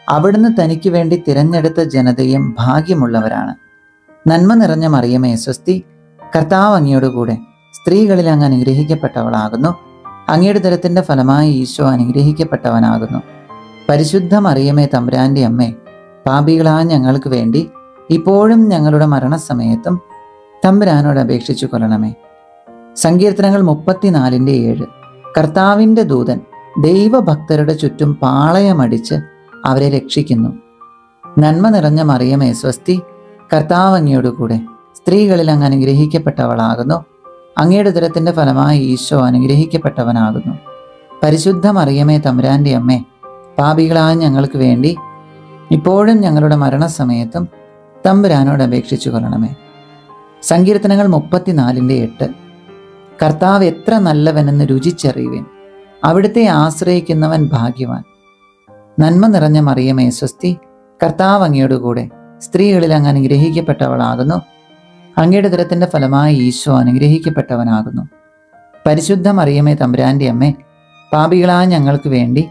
അവിടുന്ന് തനിക്ക് വേണ്ടി തിരഞ്ഞെടുത്ത ജനതയും ഭാഗ്യമുള്ളവരാണ്. നന്മ നിറഞ്ഞ മറിയമേ സ്വസ്തി, കർത്താവ് അങ്ങയോടുകൂടെ സ്ത്രീകളിൽ അങ്ങ് അനുഗ്രഹിക്കപ്പെട്ടവളാകുന്നു. അങ്ങയുടെ ഉദരത്തിൻ്റെ ഫലമായി ഈശോ അനുഗ്രഹിക്കപ്പെട്ടവനാകുന്നു. പരിശുദ്ധ മറിയമേ തമ്പുരാൻ്റെ അമ്മേ, പാപികളായ ഞങ്ങൾക്ക് വേണ്ടി ഇപ്പോഴും ഞങ്ങളുടെ മരണസമയത്തും തമ്പുരാനോട് അപേക്ഷിച്ചു കൊള്ളണമേ. സങ്കീർത്തനങ്ങൾ 34:7. കർത്താവിൻ്റെ ദൂതൻ ദൈവഭക്തരുടെ ചുറ്റും പാളയമടിച്ച് അവരെ രക്ഷിക്കുന്നു. നന്മ നിറഞ്ഞ മറിയമേ സ്വസ്തി, കർത്താവ് അങ്ങയോടുകൂടെ സ്ത്രീകളിൽ അങ്ങ് അനുഗ്രഹിക്കപ്പെട്ടവളാകുന്നു. അങ്ങയുടെ ഉദരത്തിൻ്റെ ഫലമായി ഈശോ അനുഗ്രഹിക്കപ്പെട്ടവനാകുന്നു. പരിശുദ്ധ മറിയമേ തമ്പുരാൻ്റെ അമ്മേ, പാപികളായ ഞങ്ങൾക്ക് വേണ്ടി ഇപ്പോഴും ഞങ്ങളുടെ മരണസമയത്തും തമ്പുരാനോട് അപേക്ഷിച്ചു കൊള്ളണമേ. സങ്കീർത്തനങ്ങൾ 34:8. കർത്താവ് എത്ര നല്ലവനെന്ന് രുചിച്ചറിയുവിൻ, അവിടുത്തെ ആശ്രയിക്കുന്നവൻ ഭാഗ്യവാൻ. നന്മ നിറഞ്ഞ മറിയമേ സ്വസ്തി, കർത്താവ് അങ്ങയോടുകൂടെ സ്ത്രീകളിൽ അങ്ങ് അനുഗ്രഹിക്കപ്പെട്ടവളാകുന്നു. അങ്ങയുടെ ഉദരത്തിൻ്റെ ഫലമായി ഈശോ അനുഗ്രഹിക്കപ്പെട്ടവനാകുന്നു. പരിശുദ്ധ മറിയമേ തമ്പുരാൻ്റെ അമ്മേ, പാപികളായ ഞങ്ങൾക്ക് വേണ്ടി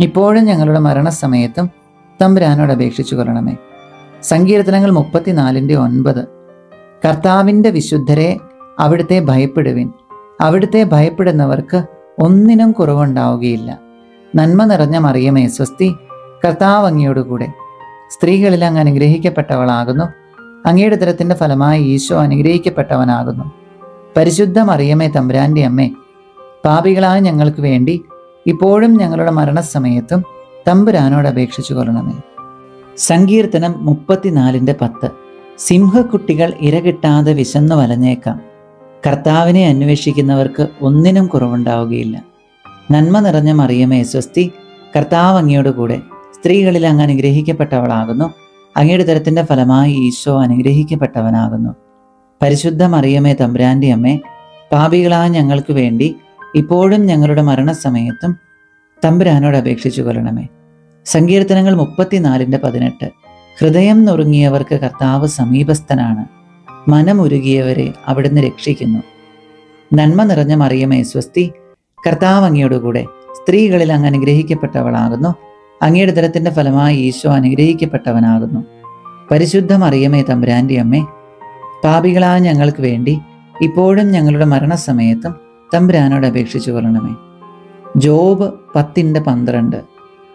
ഇപ്പോഴും ഞങ്ങളുടെ മരണസമയത്തും തമ്പുരാനോട് അപേക്ഷിച്ചു കൊള്ളണമേ. സങ്കീർത്തനങ്ങൾ 34:9. കർത്താവിൻ്റെ വിശുദ്ധരെ അവിടുത്തെ ഭയപ്പെടുവിൻ, അവിടുത്തെ ഭയപ്പെടുന്നവർക്ക് ഒന്നിനും കുറവുണ്ടാവുകയില്ല. നന്മ നിറഞ്ഞ മറിയമേ സ്വസ്തി, കർത്താവ് അങ്ങയോടുകൂടെ സ്ത്രീകളിൽ അങ്ങ് അനുഗ്രഹിക്കപ്പെട്ടവളാകുന്നു. അങ്ങയുടെ ഉദരത്തിൻ്റെ ഫലമായി ഈശോ അനുഗ്രഹിക്കപ്പെട്ടവനാകുന്നു. പരിശുദ്ധ മറിയമേ തമ്പുരാൻ്റെ അമ്മേ, പാപികളായ ഞങ്ങൾക്ക് വേണ്ടി ഇപ്പോഴും ഞങ്ങളുടെ മരണസമയത്തും തമ്പുരാനോട് അപേക്ഷിച്ചു കൊള്ളണമേ. സങ്കീർത്തനം 34:10. സിംഹക്കുട്ടികൾ ഇരകിട്ടാതെ വിശന്നു വലഞ്ഞേക്കാം. കർത്താവിനെ അന്വേഷിക്കുന്നവർക്ക് ഒന്നിനും കുറവുണ്ടാവുകയില്ല. നന്മ നിറഞ്ഞ മറിയമേ സ്വസ്തി, കർത്താവ് അങ്ങയോട് കൂടെ. സ്ത്രീകളിൽ അങ്ങ് അനുഗ്രഹിക്കപ്പെട്ടവളാകുന്നു. അങ്ങയുടെ ഉദരത്തിന്റെ ഫലമായി ഈശോ അനുഗ്രഹിക്കപ്പെട്ടവനാകുന്നു. പരിശുദ്ധ മറിയമേ തമ്പുരാന്റെ അമ്മേ, പാപികളായ ഞങ്ങൾക്ക് വേണ്ടി ഇപ്പോഴും ഞങ്ങളുടെ മരണസമയത്തും തമ്പുരാനോട് അപേക്ഷിച്ചു കൊള്ളണമേ. സങ്കീർത്തനങ്ങൾ 34:18. ഹൃദയം നുറുങ്ങിയവർക്ക് കർത്താവ് സമീപസ്ഥനാണ്. മനമുരുകിയവരെ അവിടുന്ന് രക്ഷിക്കുന്നു. നന്മ നിറഞ്ഞ മറിയമേ സ്വസ്തി, കർത്താവ് അങ്ങയോടുകൂടെ. സ്ത്രീകളിൽ അങ്ങ് അനുഗ്രഹിക്കപ്പെട്ടവളാകുന്നു. അങ്ങയുടെ ഉദരത്തിന്റെ ഫലമായി ഈശോ അനുഗ്രഹിക്കപ്പെട്ടവനാകുന്നു. പരിശുദ്ധ മറിയമേ തമ്പുരാന്റെ അമ്മേ, പാപികളായ ഞങ്ങൾക്ക് വേണ്ടി ഇപ്പോഴും ഞങ്ങളുടെ മരണസമയത്തും തമ്പുരാനോട് അപേക്ഷിച്ചു കൊള്ളണമേ. ജോബ് 10:12.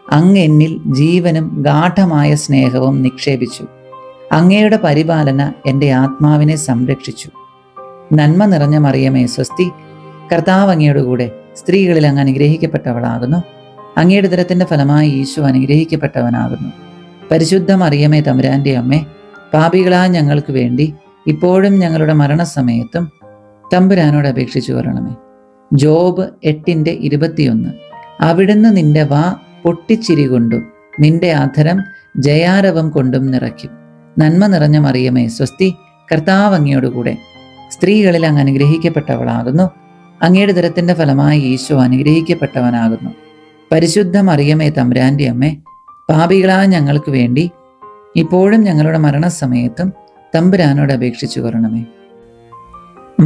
അങ്ങ് എന്നിൽ ജീവനും ഗാഠമായ സ്നേഹവും നിക്ഷേപിച്ചു. അങ്ങയുടെ പരിപാലന എൻ്റെ ആത്മാവിനെ സംരക്ഷിച്ചു. നന്മ നിറഞ്ഞ മറിയമേ സ്വസ്തി, കർത്താവ് അങ്ങയോടുകൂടെ. സ്ത്രീകളിൽ അങ്ങ് അനുഗ്രഹിക്കപ്പെട്ടവളാകുന്നു. അങ്ങയുടെ ഉദരത്തിന്റെ ഫലമായി ഈശോ അനുഗ്രഹിക്കപ്പെട്ടവനാകുന്നു. പരിശുദ്ധ മറിയമേ തമ്പുരാന്റെ അമ്മേ, പാപികളായ ഞങ്ങൾക്ക് വേണ്ടി ഇപ്പോഴും ഞങ്ങളുടെ മരണസമയത്തും തമ്പുരാനോട് അപേക്ഷിച്ചു കൊള്ളണമേ. ജോബ് 8:21. അവിടുന്ന് നിന്റെ വാ പൊട്ടിച്ചിരി കൊണ്ടും നിന്റെ അധരം ജയാരവം കൊണ്ടും നിറയ്ക്കും. നന്മ നിറഞ്ഞ മറിയമേ സ്വസ്തി, കർത്താവ് അങ്ങയോടുകൂടെ. സ്ത്രീകളിൽ അങ്ങ് അനുഗ്രഹിക്കപ്പെട്ടവളാകുന്നു. അങ്ങയുടെ ഉദരത്തിന്റെ ഫലമായി ഈശോ അനുഗ്രഹിക്കപ്പെട്ടവനാകുന്നു. പരിശുദ്ധ മറിയമേ തമ്പുരാന്റെ അമ്മേ, പാപികളായ ഞങ്ങൾക്ക് വേണ്ടി ഇപ്പോഴും ഞങ്ങളുടെ മരണസമയത്തും തമ്പുരാനോട് അപേക്ഷിച്ചു കൊള്ളണമേ.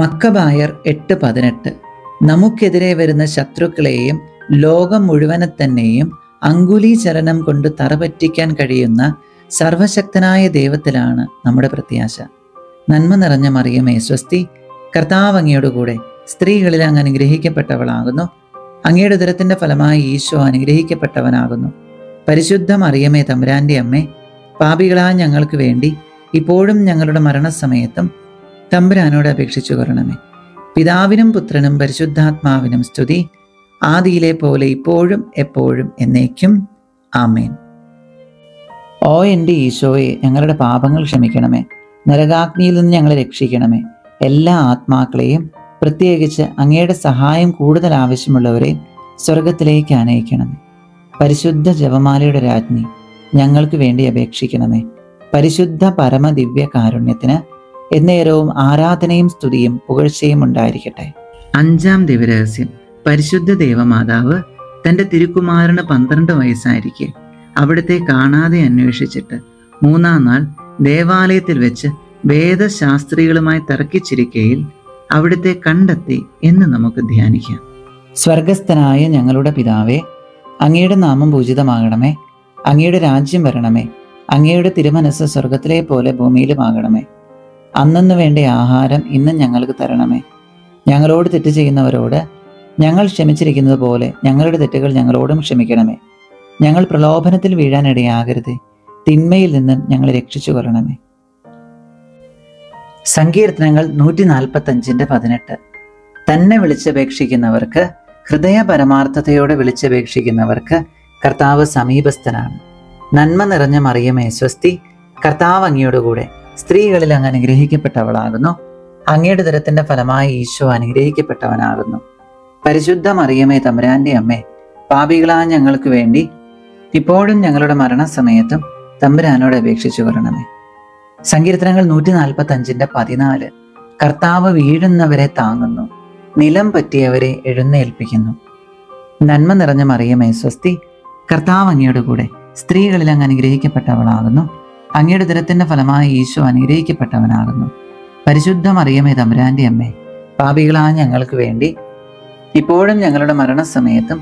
മക്കബായർ 8:18. നമുക്കെതിരെ വരുന്ന ശത്രുക്കളെയും ലോകം മുഴുവനെ തന്നെയും അങ്കുലീചലനം കൊണ്ട് തറപറ്റിക്കാൻ കഴിയുന്ന സർവശക്തനായ ദൈവത്തിലാണ് നമ്മുടെ പ്രത്യാശ. നന്മ നിറഞ്ഞ മറിയമേ സ്വസ്തി, കർത്താവ് അങ്ങയോടുകൂടെ. സ്ത്രീകളിൽ അങ്ങ് അനുഗ്രഹിക്കപ്പെട്ടവളാകുന്നു. അങ്ങയുടെ ഉദരത്തിന്റെ ഫലമായി ഈശോ അനുഗ്രഹിക്കപ്പെട്ടവനാകുന്നു. പരിശുദ്ധ മറിയമേ തമ്പുരാന്റെ അമ്മേ, പാപികളായ ഞങ്ങൾക്ക് വേണ്ടി ഇപ്പോഴും ഞങ്ങളുടെ മരണസമയത്തും തമ്പുരാനോട് അപേക്ഷിച്ചു കൊള്ളണമേ. പിതാവിനും പുത്രനും പരിശുദ്ധാത്മാവിനും സ്തുതി, ആദിയിലെ പോലെ ഇപ്പോഴും എപ്പോഴും എന്നേക്കും. ആമേൻ. ഓ എൻ്റെ ഈശോയെ, ഞങ്ങളുടെ പാപങ്ങൾ ക്ഷമിക്കണമേ. നരകാഗ്നിയിൽ നിന്ന് ഞങ്ങളെ രക്ഷിക്കണമേ. എല്ലാ ആത്മാക്കളെയും, പ്രത്യേകിച്ച് അങ്ങയുടെ സഹായം കൂടുതൽ ആവശ്യമുള്ളവരെ സ്വർഗത്തിലേക്ക് ആനയിക്കണമേ. പരിശുദ്ധ ജപമാലയുടെ രാജ്ഞി, ഞങ്ങൾക്ക് വേണ്ടി അപേക്ഷിക്കണമേ. പരിശുദ്ധ പരമദിവ്യ കാരുണ്യത്തിന് എന്നേരവും ആരാധനയും സ്തുതിയും പുകഴ്ചയും ഉണ്ടായിരിക്കട്ടെ. 5-ാം ദിവരഹസ്യം. പരിശുദ്ധ ദേവമാതാവ് തൻ്റെ തിരുക്കുമാരന് 12 വയസ്സായിരിക്കെ അവിടുത്തെ കാണാതെ അന്വേഷിച്ചിട്ട് 3-ാം നാൾ ദേവാലയത്തിൽ വെച്ച് വേദശാസ്ത്രികളുമായി തർക്കിച്ചിരിക്കയിൽ അവിടുത്തെ കണ്ടെത്തി എന്ന് നമുക്ക് ധ്യാനിക്കാം. സ്വർഗസ്ഥനായ ഞങ്ങളുടെ പിതാവേ, അങ്ങയുടെ നാമം പൂജിതമാകണമേ. അങ്ങയുടെ രാജ്യം വരണമേ. അങ്ങയുടെ തിരുമനസ് സ്വർഗത്തിലെ പോലെ ഭൂമിയിലുമാകണമേ. അന്നന്ന് വേണ്ട ആഹാരം ഇന്ന് ഞങ്ങൾക്ക് തരണമേ. ഞങ്ങളോട് തെറ്റ് ചെയ്യുന്നവരോട് ഞങ്ങൾ ക്ഷമിച്ചിരിക്കുന്നത് പോലെ ഞങ്ങളുടെ തെറ്റുകൾ ഞങ്ങളോടും ക്ഷമിക്കണമേ. ഞങ്ങൾ പ്രലോഭനത്തിൽ വീഴാനിടയാകരുത്. തിന്മയിൽ നിന്നും ഞങ്ങളെ രക്ഷിച്ചു കൊള്ളണമേ. സങ്കീർത്തനങ്ങൾ 145:18. തന്നെ വിളിച്ചപേക്ഷിക്കുന്നവർക്ക്, ഹൃദയ പരമാർത്ഥതയോടെ വിളിച്ചപേക്ഷിക്കുന്നവർക്ക് കർത്താവ് സമീപസ്ഥനാണ്. നന്മ നിറഞ്ഞ മറിയമേ സ്വസ്തി, കർത്താവ് അങ്ങയോടുകൂടെ. സ്ത്രീകളിൽ അങ്ങ് അനുഗ്രഹിക്കപ്പെട്ടവളാകുന്നു. അങ്ങയുടെ ഉദരത്തിന്റെ ഫലമായി ഈശോ അനുഗ്രഹിക്കപ്പെട്ടവനാകുന്നു. പരിശുദ്ധ മറിയമേ തമ്പുരാന്റെ അമ്മേ, പാപികളായ ഞങ്ങൾക്ക് വേണ്ടി ഇപ്പോഴും ഞങ്ങളുടെ മരണസമയത്തും തമ്പുരാനോട് അപേക്ഷിച്ചു കൊള്ളണമേ. സങ്കീർത്തനങ്ങൾ 145:14. കർത്താവ് വീഴുന്നവരെ താങ്ങുന്നു, നിലം പറ്റിയവരെ എഴുന്നേൽപ്പിക്കുന്നു. നന്മ നിറഞ്ഞ മറിയമേ സ്വസ്തി, കർത്താവ് അങ്ങയോടുകൂടെ. സ്ത്രീകളിൽ അങ്ങ് അനുഗ്രഹിക്കപ്പെട്ടവളാകുന്നു. അങ്ങയുടെ ഉദരത്തിന്റെ ഫലമായി ഈശോ അനുഗ്രഹിക്കപ്പെട്ടവനാകുന്നു. പരിശുദ്ധ മറിയമേ തമ്പുരാന്റെ അമ്മേ, പാപികളായ ഞങ്ങൾക്ക് വേണ്ടി ഇപ്പോഴും ഞങ്ങളുടെ മരണസമയത്തും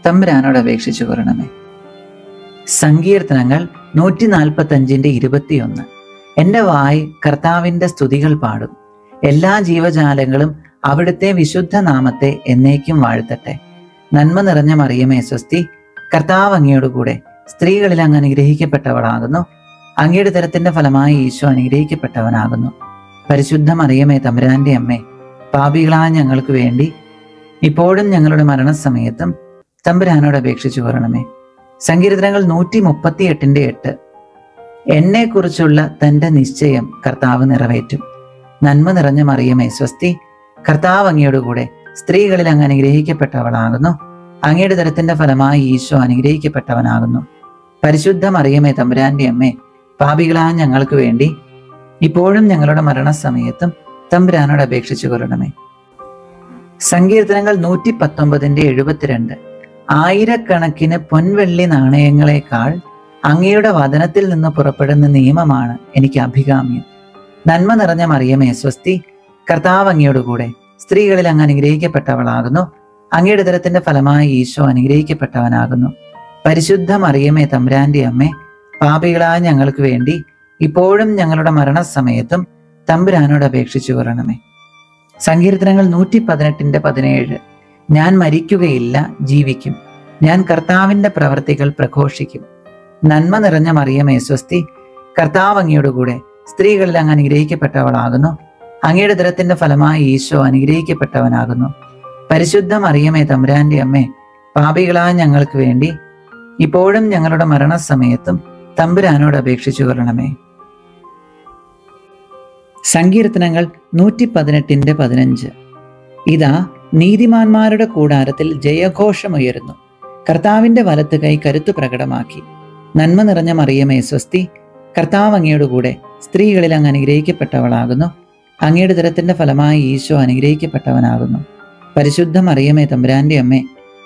തമ്പുരാനോട് അപേക്ഷിച്ചു കൊള്ളണമേ. സങ്കീർത്തനങ്ങൾ 145:21. എൻ്റെ വായ് കർത്താവിൻ്റെ സ്തുതികൾ പാടും. എല്ലാ ജീവജാലങ്ങളും അവിടുത്തെ വിശുദ്ധ നാമത്തെ എന്നേക്കും വാഴ്ത്തട്ടെ. നന്മ നിറഞ്ഞ മറിയമേ സ്വസ്തി, കർത്താവ് അങ്ങയോടുകൂടെ. സ്ത്രീകളിൽ അങ്ങ് അനുഗ്രഹിക്കപ്പെട്ടവളാകുന്നു. അങ്ങയുടെ ഉദരത്തിന്റെ ഫലമായി ഈശോ അനുഗ്രഹിക്കപ്പെട്ടവനാകുന്നു. പരിശുദ്ധ മറിയമേ തമ്പുരാന്റെ അമ്മേ, പാപികളായ ഞങ്ങൾക്ക് വേണ്ടി ഇപ്പോഴും ഞങ്ങളുടെ മരണസമയത്തും തമ്പുരാനോട് അപേക്ഷിച്ചു കൊള്ളണമേ. സങ്കീർത്തനങ്ങൾ 138:8. എന്നെക്കുറിച്ചുള്ള തൻ്റെ നിശ്ചയം കർത്താവ് നിറവേറ്റും. നന്മ നിറഞ്ഞ മറിയമേ സ്വസ്തി, കർത്താവ് അങ്ങയുടെ കൂടെ സ്ത്രീകളിൽ അങ്ങ് അനുഗ്രഹിക്കപ്പെട്ടവളാകുന്നു. അങ്ങയുടെ ദരത്തിന്റെ ഫലമായി ഈശോ അനുഗ്രഹിക്കപ്പെട്ടവനാകുന്നു. പരിശുദ്ധ മറിയമേ തമ്പുരാന്റെ അമ്മേ, പാപികളായ ഞങ്ങൾക്ക് വേണ്ടി ഇപ്പോഴും ഞങ്ങളുടെ മരണസമയത്തും തമ്പുരാനോട് അപേക്ഷിച്ചു കൊള്ളണമേ. സങ്കീർത്തനങ്ങൾ 119:72. ആയിരക്കണക്കിന് പൊൻവെള്ളി നാണയങ്ങളെക്കാൾ അങ്ങയുടെ വചനത്തിൽ നിന്ന് പുറപ്പെടുന്ന നിയമമാണ് എനിക്ക് അഭികാമ്യം. നന്മ നിറഞ്ഞ മറിയമേ സ്വസ്തി, കർത്താവ് അങ്ങയുടെ കൂടെ സ്ത്രീകളിൽ അങ്ങ് അനുഗ്രഹിക്കപ്പെട്ടവളാകുന്നു. അങ്ങയുടെ ദരത്തിന്റെ ഫലമായി ഈശോ അനുഗ്രഹിക്കപ്പെട്ടവനാകുന്നു. പരിശുദ്ധ മറിയമേ തമ്പുരാന്റെ അമ്മേ, പാപികളായ ഞങ്ങൾക്ക് വേണ്ടി ഇപ്പോഴും ഞങ്ങളുടെ മരണസമയത്തും തമ്പുരാനോട് അപേക്ഷിച്ചു കൊള്ളണമേ. സങ്കീർത്തനങ്ങൾ 118:17. ഞാൻ മരിക്കുകയില്ല, ജീവിക്കും. ഞാൻ കർത്താവിന്റെ പ്രവർത്തികൾ പ്രഘോഷിക്കും. നന്മ നിറഞ്ഞ മറിയമേ സ്വസ്തി, കർത്താവ് അങ്ങയുടെ കൂടെ സ്ത്രീകളിൽ അങ്ങ് അനുഗ്രഹിക്കപ്പെട്ടവളാകുന്നു. അങ്ങയുടെ ദരത്തിന്റെ ഫലമായി ഈശോ അനുഗ്രഹിക്കപ്പെട്ടവനാകുന്നു. പരിശുദ്ധ മറിയമേ തമ്പുരാന്റെ അമ്മേ, പാപികളായ ഞങ്ങൾക്ക് വേണ്ടി ഇപ്പോഴും ഞങ്ങളുടെ മരണസമയത്തും തമ്പുരാനോട് അപേക്ഷിച്ചു കൊള്ളണമേ. സങ്കീർത്തനങ്ങൾ 118:15. ഇതാ, നീതിമാന്മാരുടെ കൂടാരത്തിൽ ജയഘോഷമുയരുന്നു. കർത്താവിന്റെ വലത്ത് കൈ കരുത്തു പ്രകടമാക്കി. നന്മ നിറഞ്ഞ മറിയമേ സ്വസ്തി, കർത്താവ് അങ്ങയുടെ കൂടെ സ്ത്രീകളിൽ അങ്ങ് അനുഗ്രഹിക്കപ്പെട്ടവളാകുന്നു. അങ്ങയുടെ ദരത്തിന്റെ ഫലമായി ഈശോ അനുഗ്രഹിക്കപ്പെട്ടവനാകുന്നു. പരിശുദ്ധ മറിയമേ തമ്പുരാന്റെ അമ്മേ,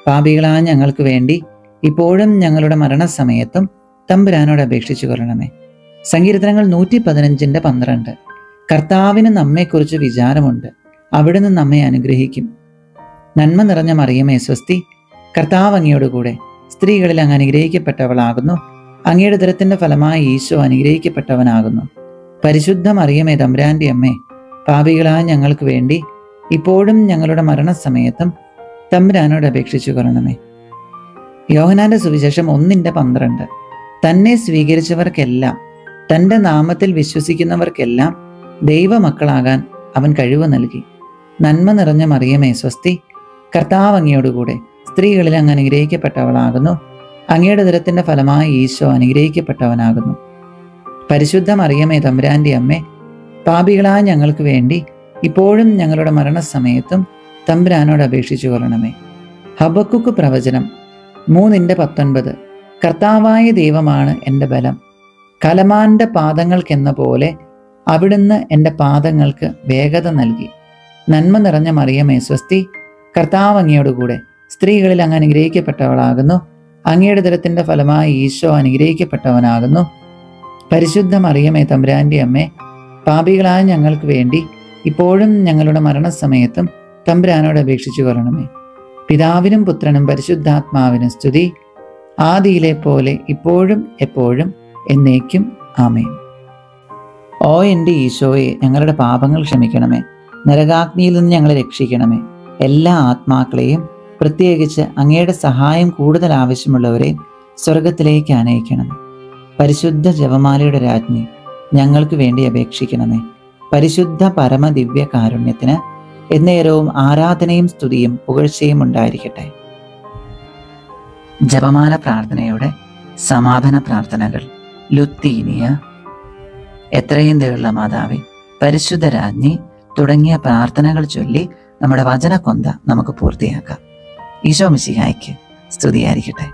പാപികളായ ഞങ്ങൾക്ക് വേണ്ടി ഇപ്പോഴും ഞങ്ങളുടെ മരണസമയത്തും തമ്പുരാനോട് അപേക്ഷിച്ചു കൊള്ളണമേ. സങ്കീർത്തനങ്ങൾ 115:12. കർത്താവിന് നമ്മെക്കുറിച്ച് വിചാരമുണ്ട്, അവിടുന്ന് നമ്മെ അനുഗ്രഹിക്കും. നന്മ നിറഞ്ഞ മറിയമേ സ്വസ്തി, കർത്താവ് അങ്ങയുടെ കൂടെ സ്ത്രീകളിൽ അങ്ങ് അനുഗ്രഹിക്കപ്പെട്ടവളാകുന്നു. അങ്ങയുടെ ദരത്തിന്റെ ഫലമായി ഈശോ അനുഗ്രഹിക്കപ്പെട്ടവനാകുന്നു. പരിശുദ്ധ മറിയമേ തമ്പുരാന്റെ അമ്മേ, പാപികളായ ഞങ്ങൾക്ക് വേണ്ടി ഇപ്പോഴും ഞങ്ങളുടെ മരണസമയത്തും തമ്പുരാനോട് അപേക്ഷിച്ചു കൊള്ളണമേ. യോഹന്നാന്റെ സുവിശേഷം 1:12. തന്നെ സ്വീകരിച്ചവർക്കെല്ലാം, തൻ്റെ നാമത്തിൽ വിശ്വസിക്കുന്നവർക്കെല്ലാം ദൈവമക്കളാകാൻ അവൻ കഴിവ് നൽകി. നന്മ നിറഞ്ഞ മറിയമേ സ്വസ്തി, കർത്താവ് അങ്ങയോടുകൂടെ സ്ത്രീകളിൽ അങ്ങ് അനുഗ്രഹിക്കപ്പെട്ടവളാകുന്നു. അങ്ങയുടെ ദരത്തിന്റെ ഫലമായി ഈശോ അനുഗ്രഹിക്കപ്പെട്ടവനാകുന്നു. പരിശുദ്ധ മറിയമേ തമ്പുരാന്റെ അമ്മേ, പാപികളായ ഞങ്ങൾക്ക് വേണ്ടി ഇപ്പോഴും ഞങ്ങളുടെ മരണസമയത്തും തമ്പുരാനോട് അപേക്ഷിച്ചു കൊള്ളണമേ. ഹബക്കുക്ക് പ്രവചനം 3:19. കർത്താവായ ദൈവമാണ് എൻ്റെ ബലം. കലമാന്റെ പാദങ്ങൾക്കെന്ന പോലെ അവിടുന്ന് എൻ്റെ പാദങ്ങൾക്ക് വേഗത നൽകി. നന്മ നിറഞ്ഞ മറിയമേ സ്വസ്തി, കർത്താവ് അങ്ങയോടുകൂടെ സ്ത്രീകളിൽ അങ്ങ് അനുഗ്രഹിക്കപ്പെട്ടവളാകുന്നു. അങ്ങയുടെ ദരത്തിന്റെ ഫലമായി ഈശോ അനുഗ്രഹിക്കപ്പെട്ടവനാകുന്നു. പരിശുദ്ധ മറിയമേ തമ്പുരാന്റെ അമ്മേ, പാപികളായ ഞങ്ങൾക്ക് വേണ്ടി ഇപ്പോഴും ഞങ്ങളുടെ മരണസമയത്തും തമ്പുരാനോട് അപേക്ഷിച്ചു കൊള്ളണമേ. പിതാവിനും പുത്രനും പരിശുദ്ധാത്മാവിനും സ്തുതി, ആദിയിലെ പോലെ ഇപ്പോഴും എപ്പോഴും എന്നേക്കും ആമേൻ. ഓ എൻ്റെ ഈശോയെ, ഞങ്ങളുടെ പാപങ്ങൾ ക്ഷമിക്കണമേ. നരകാഗ്നിയിൽ നിന്ന് ഞങ്ങളെ രക്ഷിക്കണമേ. എല്ലാ ആത്മാക്കളെയും, പ്രത്യേകിച്ച് അങ്ങയുടെ സഹായം കൂടുതൽ ആവശ്യമുള്ളവരെയും സ്വർഗത്തിലേക്ക് ആനയിക്കണമേ. പരിശുദ്ധ ജപമാലയുടെ രാജ്ഞി, ഞങ്ങൾക്ക് വേണ്ടി അപേക്ഷിക്കണമേ. പരിശുദ്ധ പരമദിവ്യ കാരുണ്യത്തിന് എന്നേരവും ആരാധനയും സ്തുതിയും പുകഴ്ചയും ഉണ്ടായിരിക്കട്ടെ. ജപമാല പ്രാർത്ഥനയുടെ സമാപന പ്രാർത്ഥനകൾ. ലുത്തീനിയ, എത്രയും ദയുള്ള മാതാവേ, പരിശുദ്ധ രാജ്ഞി തുടങ്ങിയ പ്രാർത്ഥനകൾ ചൊല്ലി നമ്മുടെ വചനക്കൊന്ത നമുക്ക് പൂർത്തിയാക്കാം. ഈശോ മിശിഹായ്ക്ക് സ്തുതിയായിരിക്കട്ടെ.